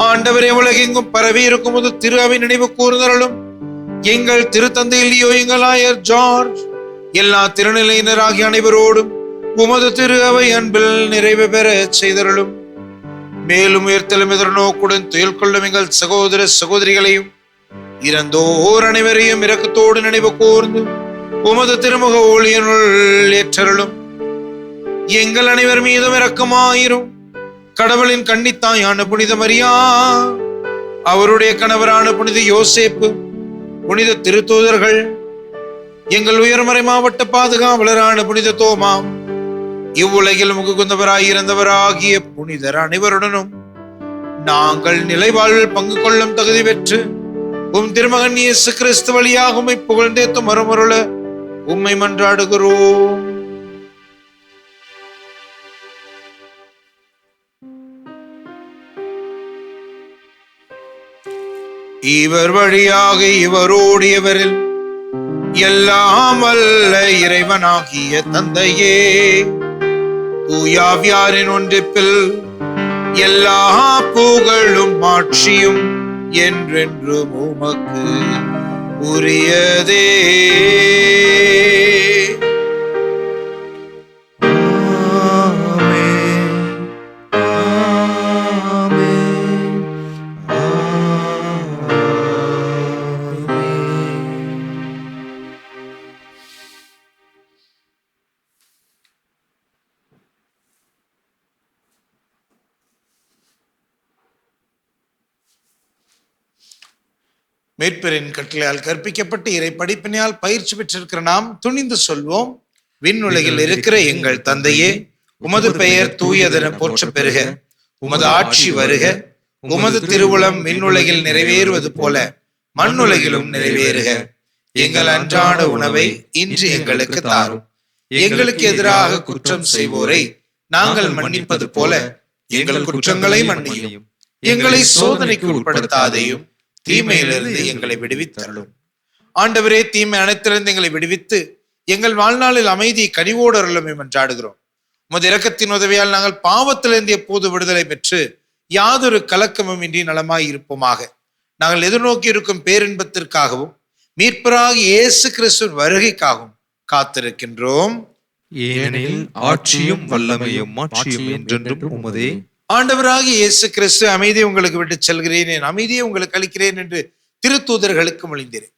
ஆண்டவரே, உலகெங்கும் பரவி இருக்கும் போது திரு அவை நினைவு கூர்ந்தருளும். எங்கள் திருத்தந்தை லியோ, எங்கள் ஆயர் ஜார்ஜ், எல்லா திருநிலையினராகிய அனைவரோடும் உமது திரு அவை அன்பில் நிறைவு பெற செய்தருளும். மேலும் உயர்த்தலும் எதிர்நோக்குடன் துயில் கொள்ளும் எங்கள் சகோதர சகோதரிகளையும் இறந்தோர் அனைவரையும் இரக்கத்தோடு நினைவு கூர்ந்து உமது திருமுக ஒளியினுள் ஏற்றருளும். எங்கள் அனைவர் மீதும் இரக்கமாயிரும். கடவுளின் கன்னித்தாயான புனித மரியா, அவருடைய கணவரான புனித யோசேப்பு, புனித திருத்தூதர்கள், எங்கள் உயர்மறை மாவட்ட பாதுகாவலரான புனித தோமா, இவ்வுலகில் முகுந்தவராய் இறந்தவராகிய புனிதர் அனைவருடனும் நாங்கள் நிலைவாழ்வில் பங்கு கொள்ளும் தகுதி பெற்று உம் திருமகன் இயேசு கிறிஸ்து வழியாக உம்மை புகழ்ந்தேத்து மறுமருள உம்மை மன்றாடுகிறோம். இவர் வழியாக இவரோடு இவரில் எல்லாம் வல்ல இறைவனாகிய தந்தையே, தூயாவியாரின் ஒன்றிப்பில் எல்லா புகழும் ஆட்சியும் என்றென்றும் உமக்கு உரியதே. மேற்பெரின் கட்டளையால் கற்பிக்கப்பட்டு இறை படிப்பினையால் பயிற்சி பெற்றிருக்கிற நாம் துணிந்து சொல்வோம். விண்ணுலகில் இருக்கிற எங்கள் தந்தையே, உமது பெயர் தூயதென போற்றப் பெறுக. உமது ஆட்சி வருக. உமது திருவுளம் விண்ணுலகில் நிறைவேறுவது போல மண்ணுலகிலும் நிறைவேறுக. எங்கள் அன்றாட உணவை இன்று எங்களுக்கு தாரும். எங்களுக்கு எதிராக குற்றம் செய்வோரை நாங்கள் மன்னிப்பது போல எங்கள் குற்றங்களை மன்னியும். எங்களை சோதனைக்கு உட்படுத்தாதையும் தீமையிலிருந்து எங்களை விடுவித்தருளும். ஆண்டவரே, தீமை அனைத்திலிருந்து எங்களை விடுவித்து எங்கள் வாழ்நாளில் அமைதியை கனிவோடு அருளும் என்றாடுகிறோம். உமது இரக்கத்தின் உதவியால் நாங்கள் பாவத்திலிருந்து எப்போது விடுதலை பெற்று யாதொரு கலக்கமும் இன்றி நலமாய் இருப்போமாக. நாங்கள் எதிர்நோக்கி இருக்கும் பேரின்பத்திற்காகவும் மீட்பராகிய இயேசு கிறிஸ்துவின் வருகைக்காகவும் காத்திருக்கின்றோம். ஏனெனில் ஆட்சியும் வல்லமையும் மாட்சியும் என்றென்றும் உமதே. ஆண்டவராகிய இயேசு கிறிஸ்து, அமைதியை உங்களுக்கு விட்டு செல்கிறேன், என் அமைதியை உங்களுக்கு அளிக்கிறேன் என்று திருத்தூதர்களுக்கு மொழிந்தேன்.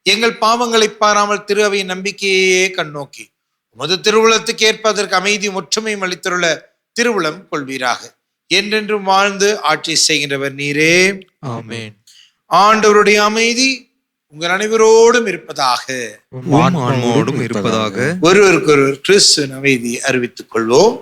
எங்கள் பாவங்களை பாராமல் திரு அவையின் நம்பிக்கையே கண்ணோக்கி உமது திருவுளத்துக்கு ஏற்ப அதற்கு அமைதியும் ஒற்றுமையும் அளித்துள்ள திருவுளம் கொள்வீராக. என்றென்றும் வாழ்ந்து ஆட்சி செய்கின்றவர் நீரே. ஆமென். ஆண்டவருடைய அமைதி உங்கள் அனைவரோடும் இருப்பதாக. ஒருவருக்கொருவர் கிறிஸ்துவின் அமைதியை அறிவித்துக் கொள்வோம்.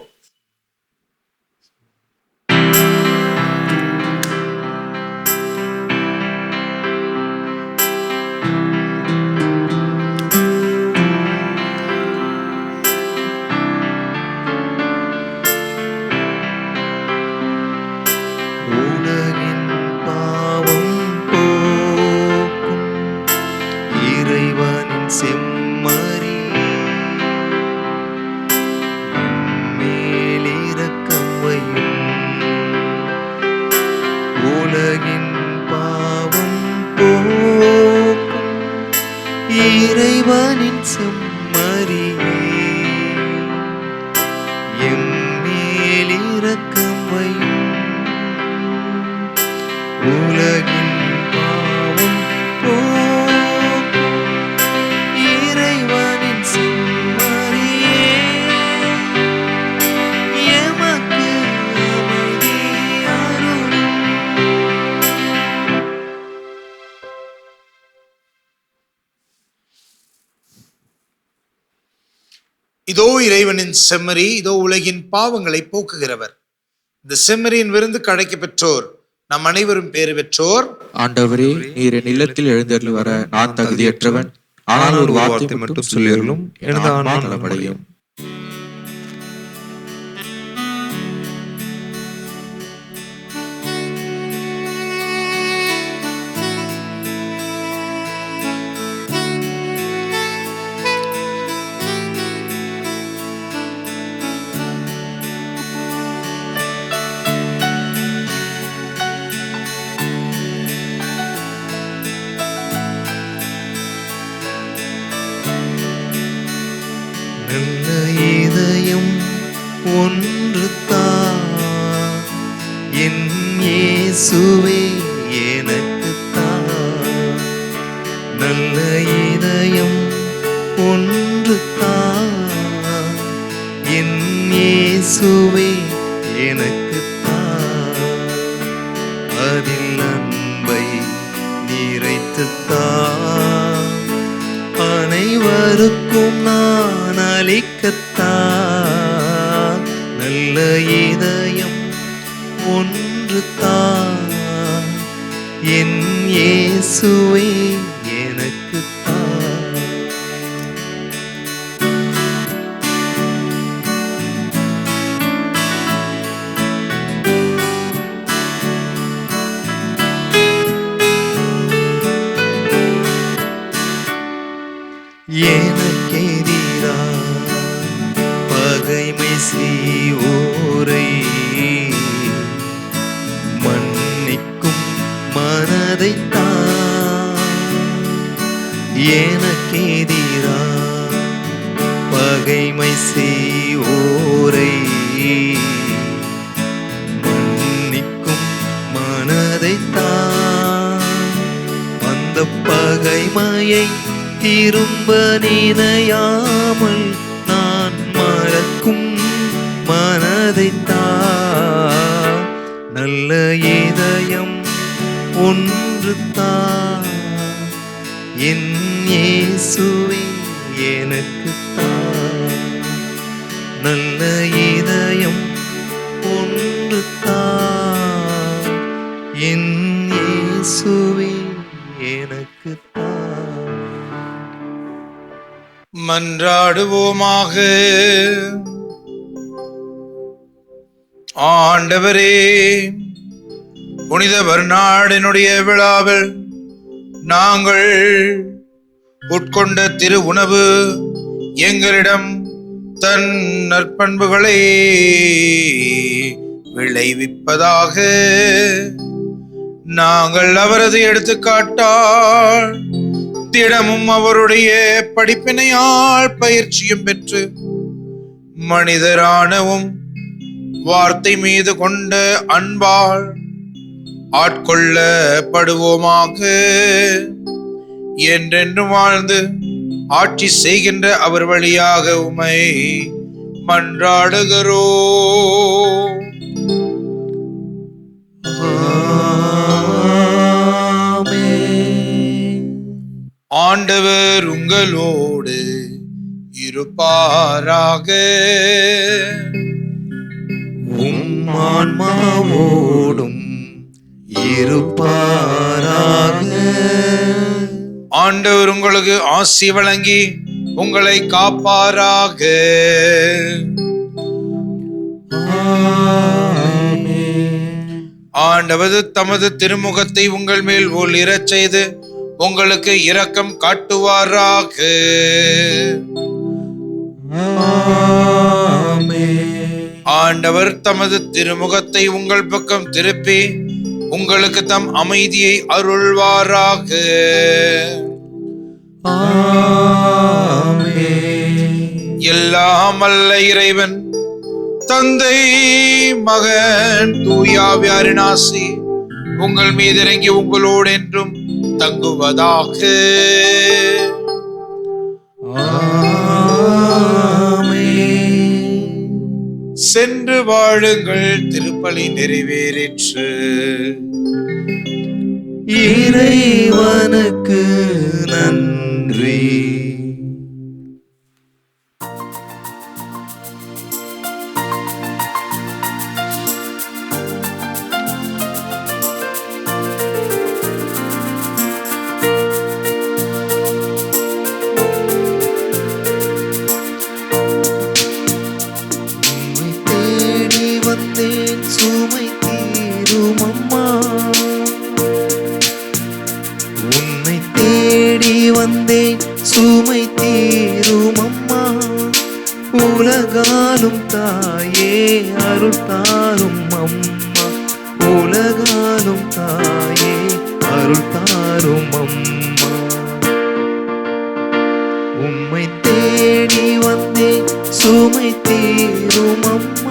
இறைவனின் செம்மறியே, எம் மேல் இரக்கம் வையும். உலகின் பாவம் போக்கும் இறைவனின் செம்மறியே, எமக்கு அமைதி அருளும். இதோ இறைவனின் செம்மறி, இதோ உலகின் பாவங்களை போக்குகிறவர். இந்த செம்மறியின் விருந்துக்கு அழைக்க பெற்றோர் நம் அனைவரும் பேறு பெற்றோர். ஆண்டவரே, நீர் என் இல்லத்தில் எழுந்தருளி வர நான் தகுதியற்றவன். ஆனால் ஒரு வார்த்தை மட்டும் சொல்லியருளும், எனது ஆன்மா நலமடையும். ஒன்று தான் என் இயேசுவே எனக்குத்தான். நல்ல இதயம் ஒன்று தான் என் இயேசுவே எனக்குத்தான். அதில் அன்பை நிறைத்துத்தான் அனைவருக்கும் நான் அளிக்கத்தான். நல்ல இதயம் ஒன்று தான் என் இயேசுவே எனக்குத்தான். எனக்கெதிரா பகைமை செய்வோரை மன்னிக்கும் மனதைத்தான். எனக்கெதிரா பகைமை செய்வோரை மன்னிக்கும் மனதைத்தான். அந்த பகைமையை திரும்ப நினையாமல் நான் மறக்கும் மனதைத்தான். நல்ல இதயம் ஒன்று தான் என் இயேசுவே எனக்குத்தான். நல்ல இதயம் ஒன்று தான் என் இயேசுவே எனக்குத்தான். மன்றாடுவோமாக. ஆண்டவரே, புனித பர்னார்டினுடைய விழாவில் நாங்கள் உட்கொண்ட திரு உணவு எங்களிடம் தன் நற்பண்புகளை விளைவிப்பதாக. நாங்கள் அவரது எடுத்துக்காட்டால் திடமும் அவருடைய படிப்பினையால் பயிற்சியும் பெற்று மனிதரானவும் வார்த்தை மீது கொண்ட அன்பால் ஆட்கொள்ளப்படுவோமாக. என்றென்று வாழ்ந்து ஆட்சி செய்கின்ற அவர் வழியாக உம்மை மன்றாடுகிறோம். ஆண்டவர் உங்களோடு இருப்பாராக. உம் ஆன்மாவோடும் இருப்பாராக. ஆண்டவர் உங்களுக்கு ஆசி வழங்கி உங்களை காப்பாராக. ஆண்டவர் தமது திருமுகத்தை உங்கள் மேல் ஒளிரச் செய்து உங்களுக்கு இரக்கம் காட்டுவாராக. ஆண்டவர் தமது திருமுகத்தை உங்கள் பக்கம் திருப்பி உங்களுக்கு தம் அமைதியை அருள்வாராக. எல்லாம் வல்ல இறைவன் தந்தை மகன் தூயாவியாரின் ஆசி உங்கள் மீது இறங்கி உங்களோடு என்றும் தங்குவதாக. சென்று வாழுங்கள், திருப்பலி நிறைவேறிற்று. இறைவனுக்கு நன்றி. சுமை தீரும் அம்மா, உன்னை தேடி வந்தேன் சுமை தீரும் அம்மா. உலகாலும் தாயே அருள் தாரும் அம்மா, உலகாலும் தாயே அருள் தாரும் அம்மா. உம்மை தேடி வந்தேன் சுமை தீரும் அம்மா,